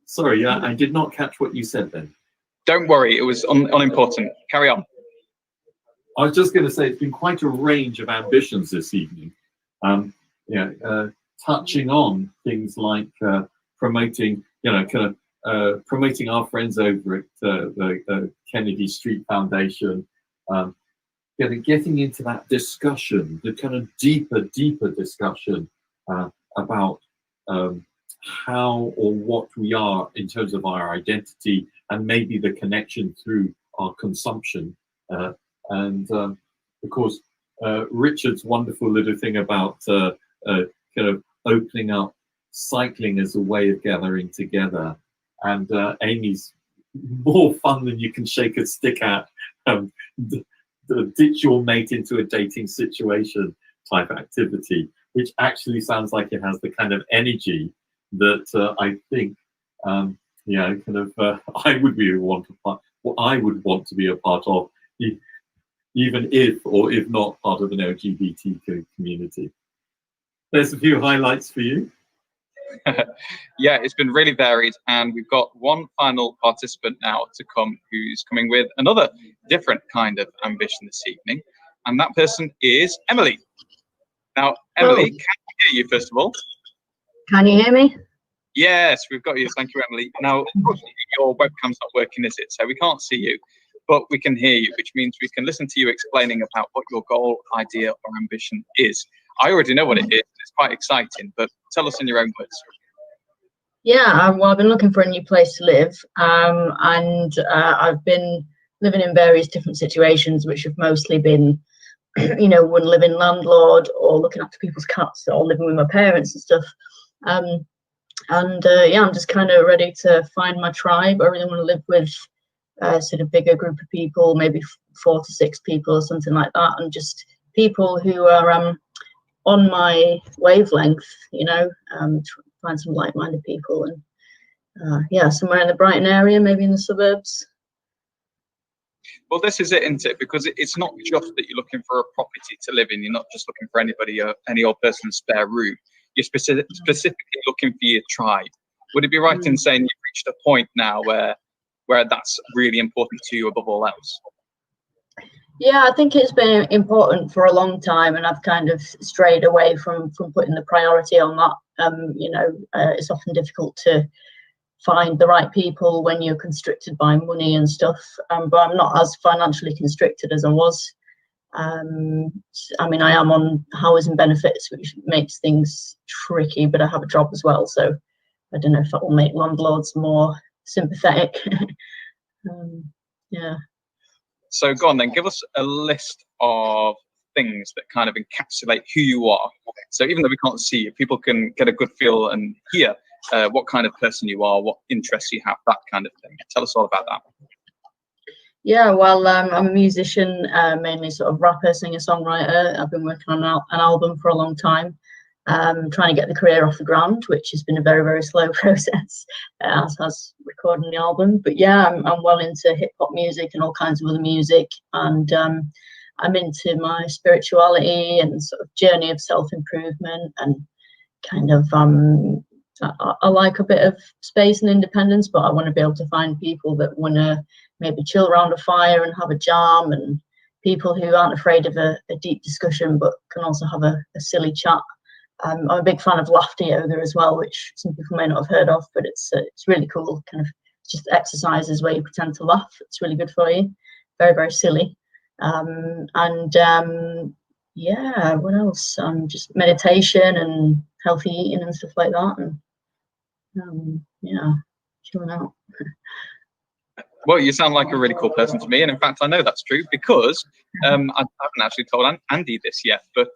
Sorry, I did not catch what you said then. Don't worry, it was unimportant. Carry on. I was just going to say it's been quite a range of ambitions this evening. Touching on things like promoting, promoting our friends over at the Kennedy Street Foundation, getting into that discussion, the kind of deeper discussion about how or what we are in terms of our identity, and maybe the connection through our consumption. And of course, Richard's wonderful little thing about kind of opening up cycling as a way of gathering together, and Amy's more fun than you can shake a stick at, ditch your mate into a dating situation type activity, which actually sounds like it has the kind of energy that I think I would want to be a part of, even if not part of an LGBTQ community. There's a few highlights for you. Yeah, it's been really varied, and we've got one final participant now to come, who's coming with another different kind of ambition this evening. and that person is Emily. Now, Emily, can you hear you first of all? Can you hear me? Yes, we've got you. Thank you, Emily. Now, unfortunately, your webcam's not working, is it? So we can't see you, but we can hear you, which means we can listen to you explaining about what your goal, idea, or ambition is. I already know what it is. It's quite exciting, but tell us in your own words. Yeah, well, I've been looking for a new place to live, and I've been living in various different situations, which have mostly been, you know, one living landlord or looking after people's cats or living with my parents and stuff. Yeah, I'm just kind of ready to find my tribe. I really want to live with a sort of bigger group of people, maybe 4 to 6 people or something like that, and just people who are on my wavelength, you know, find some like-minded people, and yeah, somewhere in the Brighton area, maybe in the suburbs. Well, this is it, isn't it? Because it's not just that you're looking for a property to live in. You're not just looking for anybody, any old person's spare room. You're specifically looking for your tribe. Would it be right in saying you've reached a point now where that's really important to you above all else? Yeah, I think it's been important for a long time, and I've kind of strayed away from putting the priority on that. You know, it's often difficult to find the right people when you're constricted by money and stuff, but I'm not as financially constricted as I was. I mean, I am on housing benefits, which makes things tricky, but I have a job as well, so I don't know if that will make landlords more sympathetic. Yeah. So go on then, give us a list of things that kind of encapsulate who you are. So even though we can't see you, people can get a good feel and hear what kind of person you are, what interests you have, that kind of thing. Tell us all about that. Yeah, well, I'm a musician, mainly sort of rapper, singer, songwriter. I've been working on an album for a long time, trying to get the career off the ground, which has been a very, very slow process, as recording the album. But yeah, I'm well into hip hop music and all kinds of other music, and I'm into my spirituality and sort of journey of self-improvement, and kind of I like a bit of space and independence, but I want to be able to find people that want to maybe chill around a fire and have a jam, and people who aren't afraid of a deep discussion but can also have a silly chat. I'm a big fan of laughter yoga as well, which some people may not have heard of, but it's really cool. Kind of just exercises where you pretend to laugh. It's really good for you. Very, very silly. Yeah, what else? Just meditation and healthy eating and stuff like that. And yeah, chilling out. Well, you sound like a really cool person to me, and in fact, I know that's true because I haven't actually told Andy this yet, but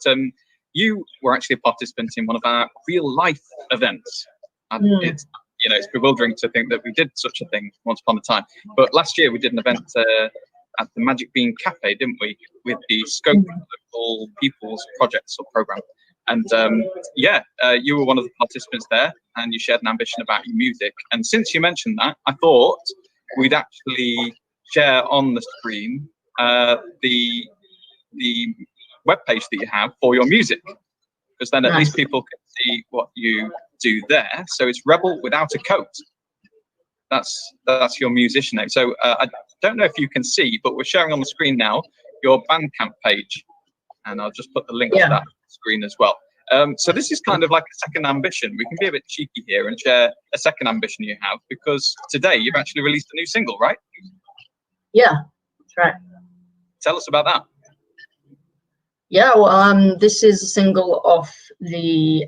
you were actually a participant in one of our real life events, and it's bewildering to think that we did such a thing once upon a time. But last year we did an event at the Magic Bean Cafe, didn't we, with the Scope Local People's Projects or Program. And you were one of the participants there, and you shared an ambition about your music. And since you mentioned that, I thought we'd actually share on the screen the webpage that you have for your music, because then at least people can see what you do there. So it's Rebel Without a Coat. That's your musician name. So I don't know if you can see, but we're sharing on the screen now your Bandcamp page, and I'll just put the link to that on the screen as well. So this is kind of like a second ambition. We can be a bit cheeky here and share a second ambition you have, because today you've actually released a new single, right? Yeah, that's right. Tell us about that. Yeah, well, this is a single off the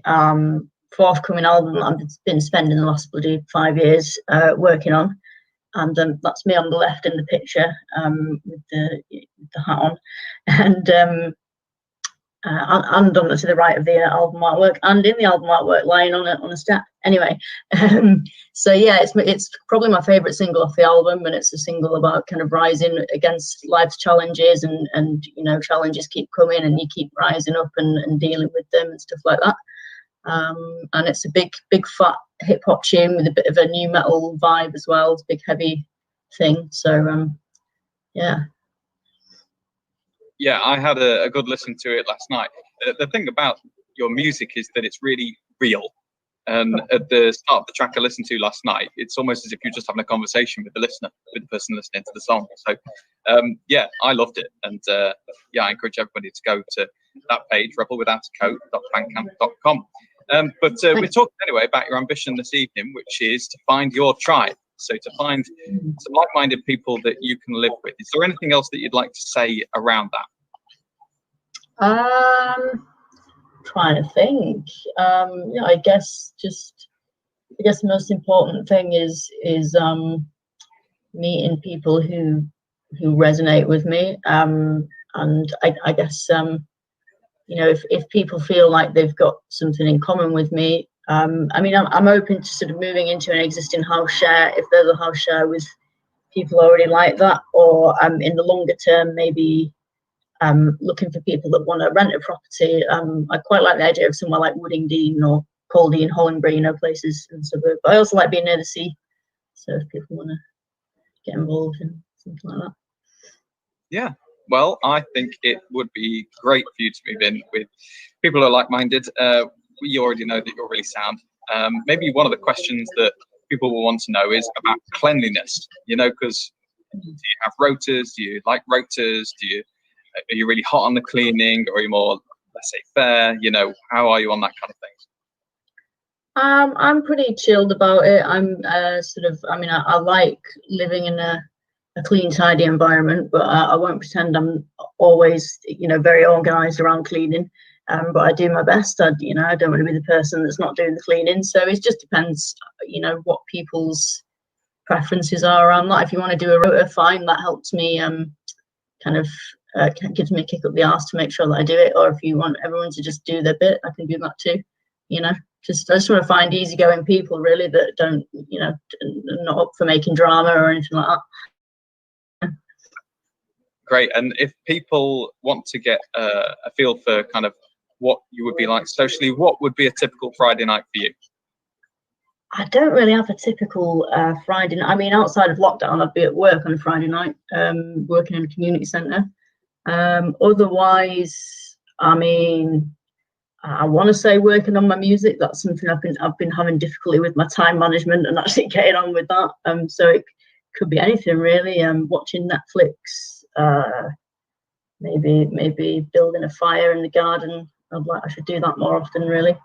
forthcoming album that I've been spending the last bloody 5 years working on, and that's me on the left in the picture with the hat on, and to the right of the album artwork, and in the album artwork lying on a step. Anyway, so yeah, it's probably my favourite single off the album, and it's a single about kind of rising against life's challenges, and you know, challenges keep coming and you keep rising up and dealing with them and stuff like that. And it's a big fat hip hop tune with a bit of a new metal vibe as well. It's a big heavy thing. So yeah. Yeah, I had a good listen to it last night. The thing about your music is that it's really real. And at the start of the track I listened to last night, it's almost as if you're just having a conversation with the listener, with the person listening to the song. So yeah, I loved it. And yeah, I encourage everybody to go to that page, rebelwithoutacoat.bandcamp.com. But we're talking anyway about your ambition this evening, which is to find your tribe. So to find some like-minded people that you can live with. Is there anything else that you'd like to say around that? Trying to think. Yeah, I guess the most important thing is meeting people who resonate with me. And I guess you know, if people feel like they've got something in common with me, I mean, I'm open to sort of moving into an existing house share if there's a house share with people already like that, or in the longer term, maybe looking for people that want to rent a property. I quite like the idea of somewhere like Woodingdean or Caldean, Hollingbury, you know, places in the suburb. But I also like being near the sea. So if people want to get involved in something like that. Yeah, well, I think it would be great for you to move in with people who are like-minded. We already know that you're really sound. Maybe one of the questions that people will want to know is about cleanliness, you know, because do you have rotas? Do you like rotas? Are you really hot on the cleaning, or are you more, let's say, fair? You know, how are you on that kind of things? I'm pretty chilled about it. I'm sort of, I mean, I like living in a clean, tidy environment, but I won't pretend I'm always, you know, very organised around cleaning. But I do my best. You know, I don't want to be the person that's not doing the cleaning. So it just depends, you know, what people's preferences are around that. If you want to do a rota, fine. That helps me kind of gives me a kick up the arse to make sure that I do it. Or if you want everyone to just do their bit, I can do that too. You know, I just want to find easygoing people really that don't, you know, not up for making drama or anything like that. Great. And if people want to get a feel for kind of what you would be like socially, what would be a typical Friday night for you? I don't really have a typical Friday night. I mean, outside of lockdown, I'd be at work on a Friday night, working in a community centre. Otherwise, I mean, I want to say working on my music. That's something I've been having difficulty with my time management and actually getting on with that. So it could be anything really. Watching Netflix, maybe building a fire in the garden. I should do that more often, really.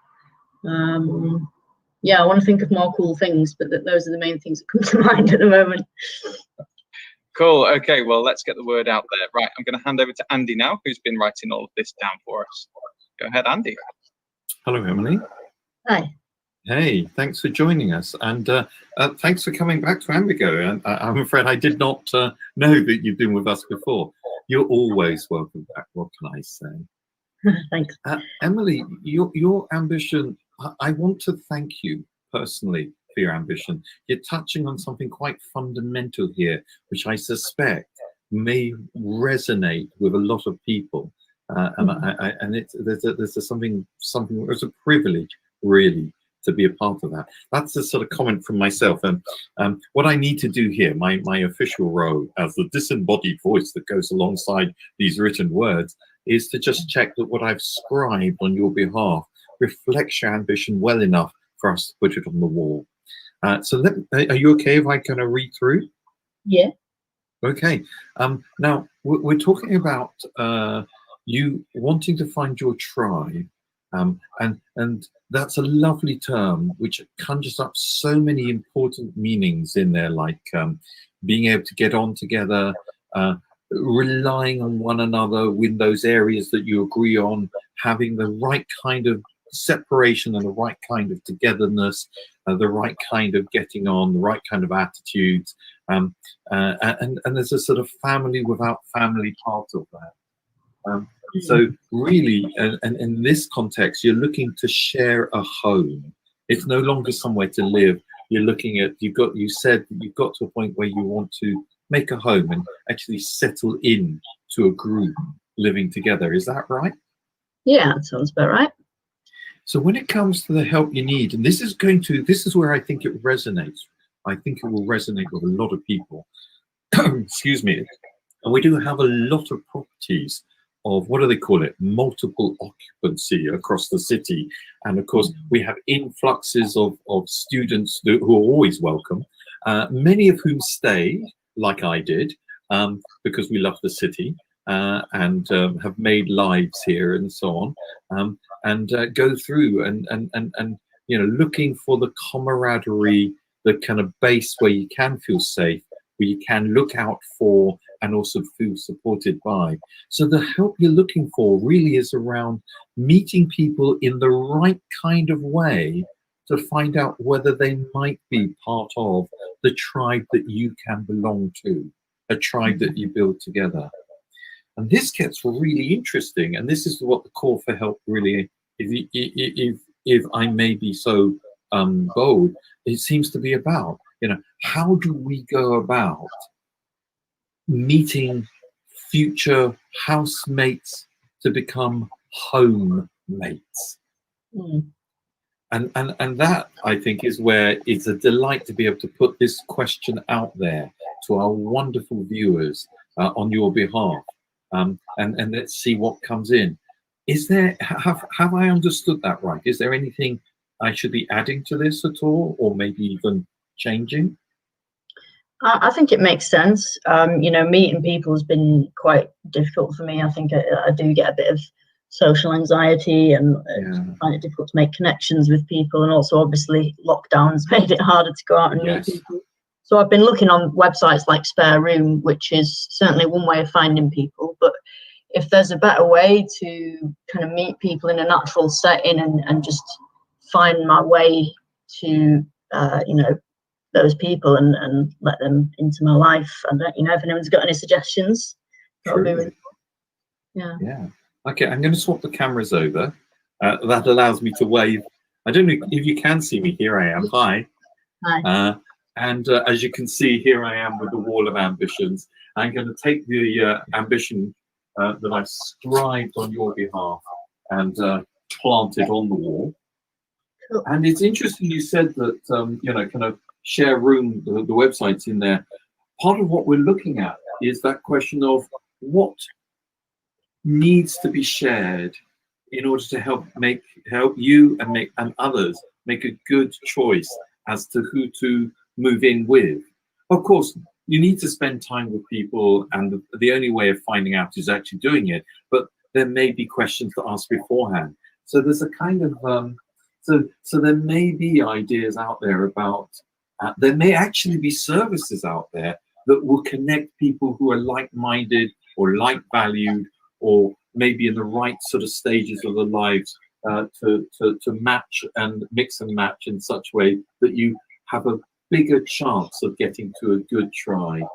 Yeah, I want to think of more cool things, but those are the main things that come to mind at the moment. Cool. Okay, well, let's get the word out there. Right, I'm going to hand over to Andy now, who's been writing all of this down for us. Go ahead, Andy. Hello, Emily. Hi. Hey, thanks for joining us, and thanks for coming back to Ambigo. I'm afraid I did not know that you've been with us before. You're always welcome back. What can I say? Thanks. Emily, your ambition, I want to thank you personally for your ambition. You're touching on something quite fundamental here, which I suspect may resonate with a lot of people. And there's something, it's a privilege, really, to be a part of that. That's a sort of comment from myself. And what I need to do here, my official role as the disembodied voice that goes alongside these written words, is to just check that what I've scribed on your behalf reflects your ambition well enough for us to put it on the wall. So are you okay if I kind of read through? Yeah. Okay. Now, we're talking about you wanting to find your tribe. And that's a lovely term which conjures up so many important meanings in there, like being able to get on together, relying on one another in those areas that you agree on, having the right kind of separation and the right kind of togetherness, the right kind of getting on, the right kind of attitudes, and there's a sort of family without family part of that. So really, and in this context, you're looking to share a home. It's no longer somewhere to live. You're looking at, you said you've got to a point where you want to make a home and actually settle in to a group living together. Is that right? Yeah, that sounds about right. So when it comes to the help you need, and this is where I think it resonates. I think it will resonate with a lot of people. Excuse me. And we do have a lot of properties what do they call it, multiple occupancy across the city. And of course, we have influxes of students who are always welcome, many of whom stay, like I did, because we love the city, and have made lives here and so on, and go through and you know, looking for the camaraderie, the kind of base where you can feel safe, where you can look out for and also feel supported by. So the help you're looking for really is around meeting people in the right kind of way to find out whether they might be part of the tribe that you can belong to, a tribe that you build together. And this gets really interesting, and this is what the call for help really, if I may be so bold, it seems to be about. You know, how do we go about meeting future housemates to become home mates? And that, I think, is where it's a delight to be able to put this question out there to our wonderful viewers on your behalf, and let's see what comes in. Is there, have I understood that right? Is there anything I should be adding to this at all, or maybe even changing? I think it makes sense. You know, meeting people has been quite difficult for me. I think I do get a bit of social anxiety and find it difficult to make connections with people, and also obviously lockdowns made it harder to go out and meet people. So I've been looking on websites like Spare Room, which is certainly one way of finding people, but if there's a better way to kind of meet people in a natural setting and just find my way to you know, those people and let them into my life, and you know, if anyone's got any suggestions, that would be really cool. Yeah. Okay, I'm going to swap the cameras over. That allows me to wave. I don't know if you can see me. Here I am. Hi. Hi. And as you can see, here I am with the wall of ambitions. I'm going to take the ambition that I've scribed on your behalf and plant it on the wall. Cool. And it's interesting you said that, you know, kind of Share Room, the website's in there. Part of what we're looking at is that question of what needs to be shared in order to help you and others make a good choice as to who to move in with. Of course, you need to spend time with people, and the only way of finding out is actually doing it, but there may be questions to ask beforehand. So there's a kind of so there may be ideas out there about there may actually be services out there that will connect people who are like-minded or like-valued, or maybe in the right sort of stages of their lives, to match and mix and match in such way that you have a bigger chance of getting to a good tribe.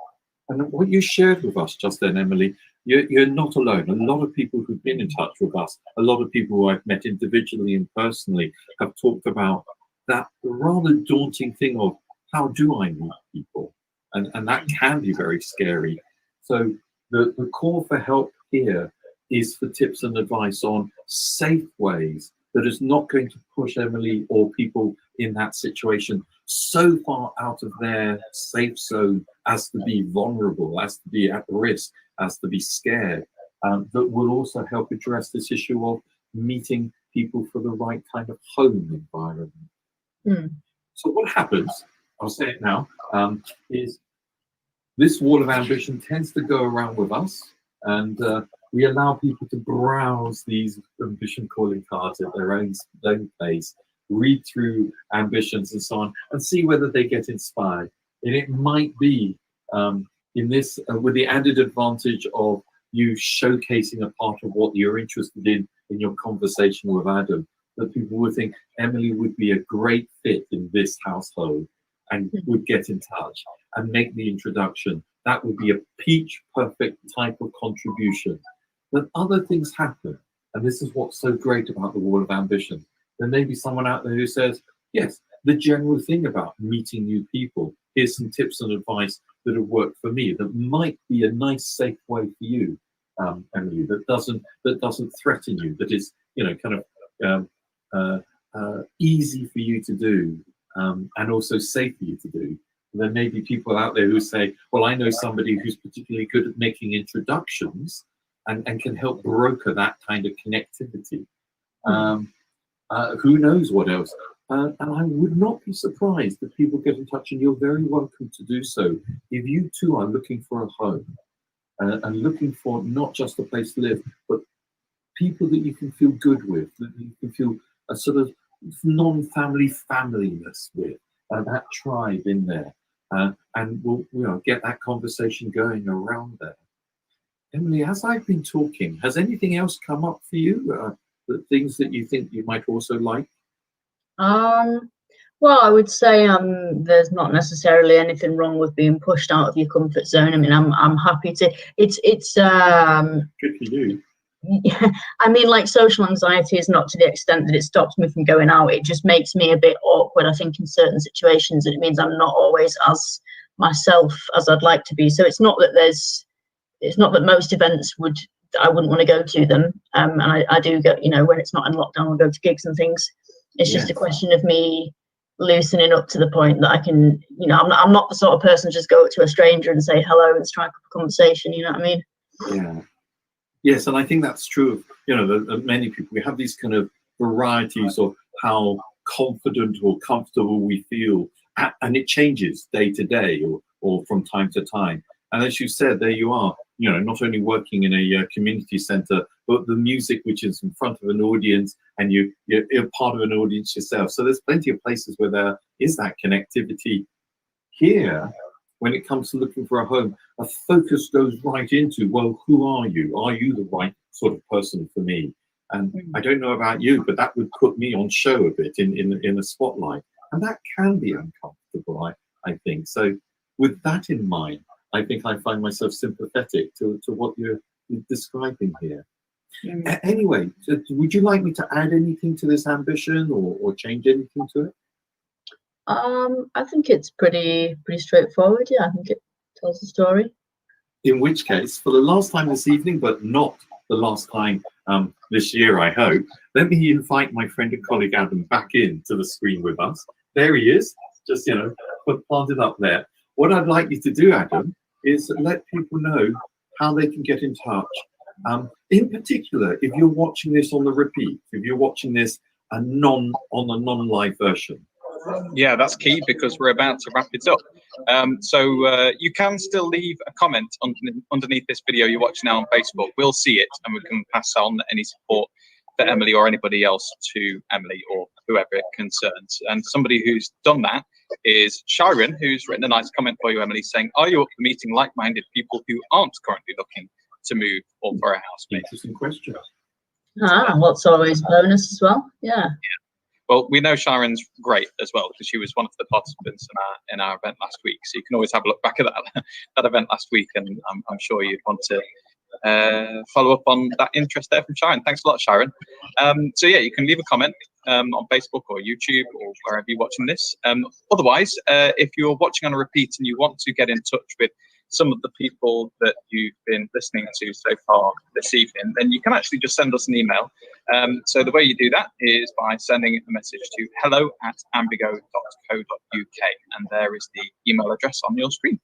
And what you shared with us just then, Emily, you're not alone. A lot of people who've been in touch with us, a lot of people who I've met individually and personally, have talked about that rather daunting thing of how do I meet people? And that can be very scary. So the call for help here is for tips and advice on safe ways that is not going to push Emily or people in that situation so far out of their safe zone as to be vulnerable, as to be at risk, as to be scared, that will also help address this issue of meeting people for the right kind of home environment. So what happens, I'll say it now, is this wall of ambition tends to go around with us, and we allow people to browse these ambition calling cards at their own pace, read through ambitions and so on, and see whether they get inspired. And it might be in this, with the added advantage of you showcasing a part of what you're interested in your conversation with Adam, that people would think Emily would be a great fit in this household and would get in touch and make the introduction. That would be a peach perfect type of contribution. But other things happen, and this is what's so great about the wall of ambition. There may be someone out there who says, yes, the general thing about meeting new people, here's some tips and advice that have worked for me, that might be a nice, safe way for you, Emily, that doesn't threaten you, that is, you know, kind of easy for you to do, and also safe for you to do. And there may be people out there who say, well, I know somebody who's particularly good at making introductions, and can help broker that kind of connectivity. Who knows what else? And I would not be surprised if people get in touch, and you're very welcome to do so. If you too are looking for a home and looking for not just a place to live, but people that you can feel good with, that you can feel a sort of non-family familyness with, that tribe in there, and we'll get that conversation going around there. Emily, as I've been talking, has anything else come up for you? The things that you think you might also like? Well, I would say there's not necessarily anything wrong with being pushed out of your comfort zone. I mean, I'm happy to. It's good for you. Yeah, I mean, like, social anxiety is not to the extent that it stops me from going out. It just makes me a bit awkward, I think, in certain situations, and it means I'm not always as myself as I'd like to be. So it's not that most events I wouldn't want to go to them. And I do go, when it's not in lockdown, I'll go to gigs and things. It's just a question of me loosening up to the point that I can, I'm not the sort of person to just go up to a stranger and say hello and strike up a conversation. You know what I mean? Yeah. Yes, and I think that's true of many people. We have these kind of varieties of how confident or comfortable we feel, and it changes day to day or from time to time. And as you said, there you are, not only working in a community centre, but the music which is in front of an audience, and you're part of an audience yourself. So there's plenty of places where there is that connectivity. Here, when it comes to looking for a home, a focus goes right into, well, who are you? Are you the right sort of person for me? And I don't know about you, but that would put me on show a bit in a spotlight. And that can be uncomfortable, I think. So with that in mind, I think I find myself sympathetic to what you're describing here. Anyway, would you like me to add anything to this ambition or change anything to it? I think it's pretty straightforward. Yeah, I think it tells the story. In which case, for the last time this evening, but not the last time this year, I hope, let me invite my friend and colleague Adam back into the screen with us. There he is, just planted up there. What I'd like you to do, Adam, is let people know how they can get in touch. In particular, if you're watching this on the repeat, if you're watching this on a non-live version. Yeah, that's key, because we're about to wrap it up. So you can still leave a comment underneath this video you're watching now on Facebook. We'll see it, and we can pass on any support for Emily or anybody else to Emily or whoever it concerns. And somebody who's done that is Sharon, who's written a nice comment for you, Emily, saying, "Are you up for meeting like-minded people who aren't currently looking to move or for a housemate?" Interesting question. What's always a bonus as well. Yeah. Well, we know Sharon's great as well, because she was one of the participants in our event last week. So you can always have a look back at that event last week, and I'm sure you'd want to follow up on that interest there from Sharon. Thanks a lot, Sharon. So yeah, you can leave a comment on Facebook or YouTube or wherever you're watching this. Otherwise, if you're watching on a repeat and you want to get in touch with some of the people that you've been listening to so far this evening, then you can actually just send us an email. So the way you do that is by sending a message to hello@ambigo.co.uk, and there is the email address on your screen,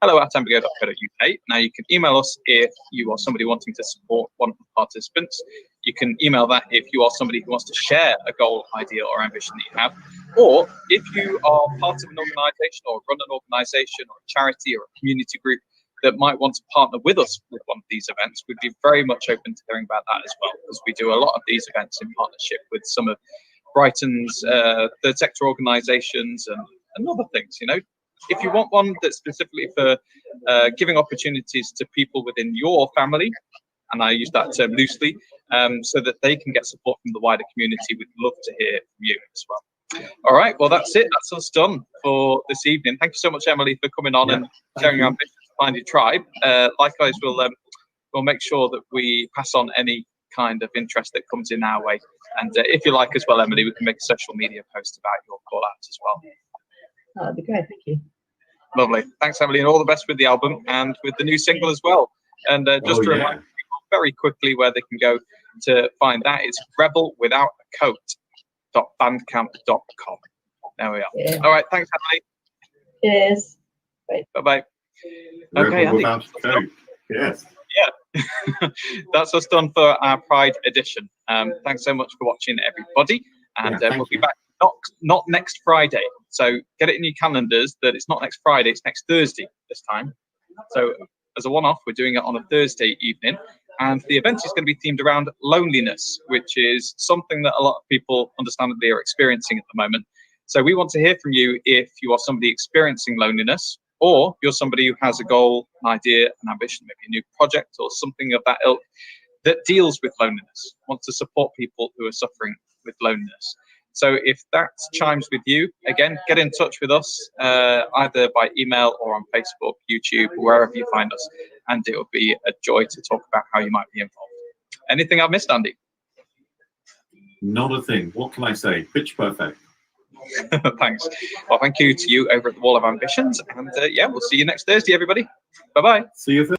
hello@ambigo.co.uk. Now you can email us if you are somebody wanting to support one of the participants. You can email that if you are somebody who wants to share a goal, idea or ambition that you have, or if you are part of an organisation or run an organisation or a charity or a community group that might want to partner with us with one of these events. We'd be very much open to hearing about that as well, because we do a lot of these events in partnership with some of Brighton's third sector organisations and other things. If you want one that's specifically for giving opportunities to people within your family, and I use that term loosely, so that they can get support from the wider community, we'd love to hear from you as well. All right, well, that's it. That's us done for this evening. Thank you so much, Emily, for coming on and sharing your ambition to find your tribe. Likewise, we'll make sure that we pass on any kind of interest that comes in our way. And if you like as well, Emily, we can make a social media post about your call out as well. That'd be great. Thank you. Lovely. Thanks, Emily, and all the best with the album and with the new single as well. And just to remind people very quickly where they can go to find that, it's rebelwithoutacoat.bandcamp.com. There we are. Yeah. All right. Thanks, Emily. Cheers. Bye bye. Okay, Andy. Yes. Yeah. That's us done for our Pride edition. Thanks so much for watching, everybody, and we'll be back not next Friday. So get it in your calendars that it's not next Friday, it's next Thursday this time. So as a one-off, we're doing it on a Thursday evening, and the event is going to be themed around loneliness, which is something that a lot of people understandably are experiencing at the moment. So we want to hear from you if you are somebody experiencing loneliness, or you're somebody who has a goal, an idea, an ambition, maybe a new project or something of that ilk that deals with loneliness, wants to support people who are suffering with loneliness. So if that chimes with you, again, get in touch with us, either by email or on Facebook, YouTube, wherever you find us, and it will be a joy to talk about how you might be involved. Anything I've missed, Andy? Not a thing. What can I say? Pitch perfect. Thanks. Well, thank you to you over at the Wall of Ambitions, and yeah, we'll see you next Thursday, everybody. Bye-bye. See you.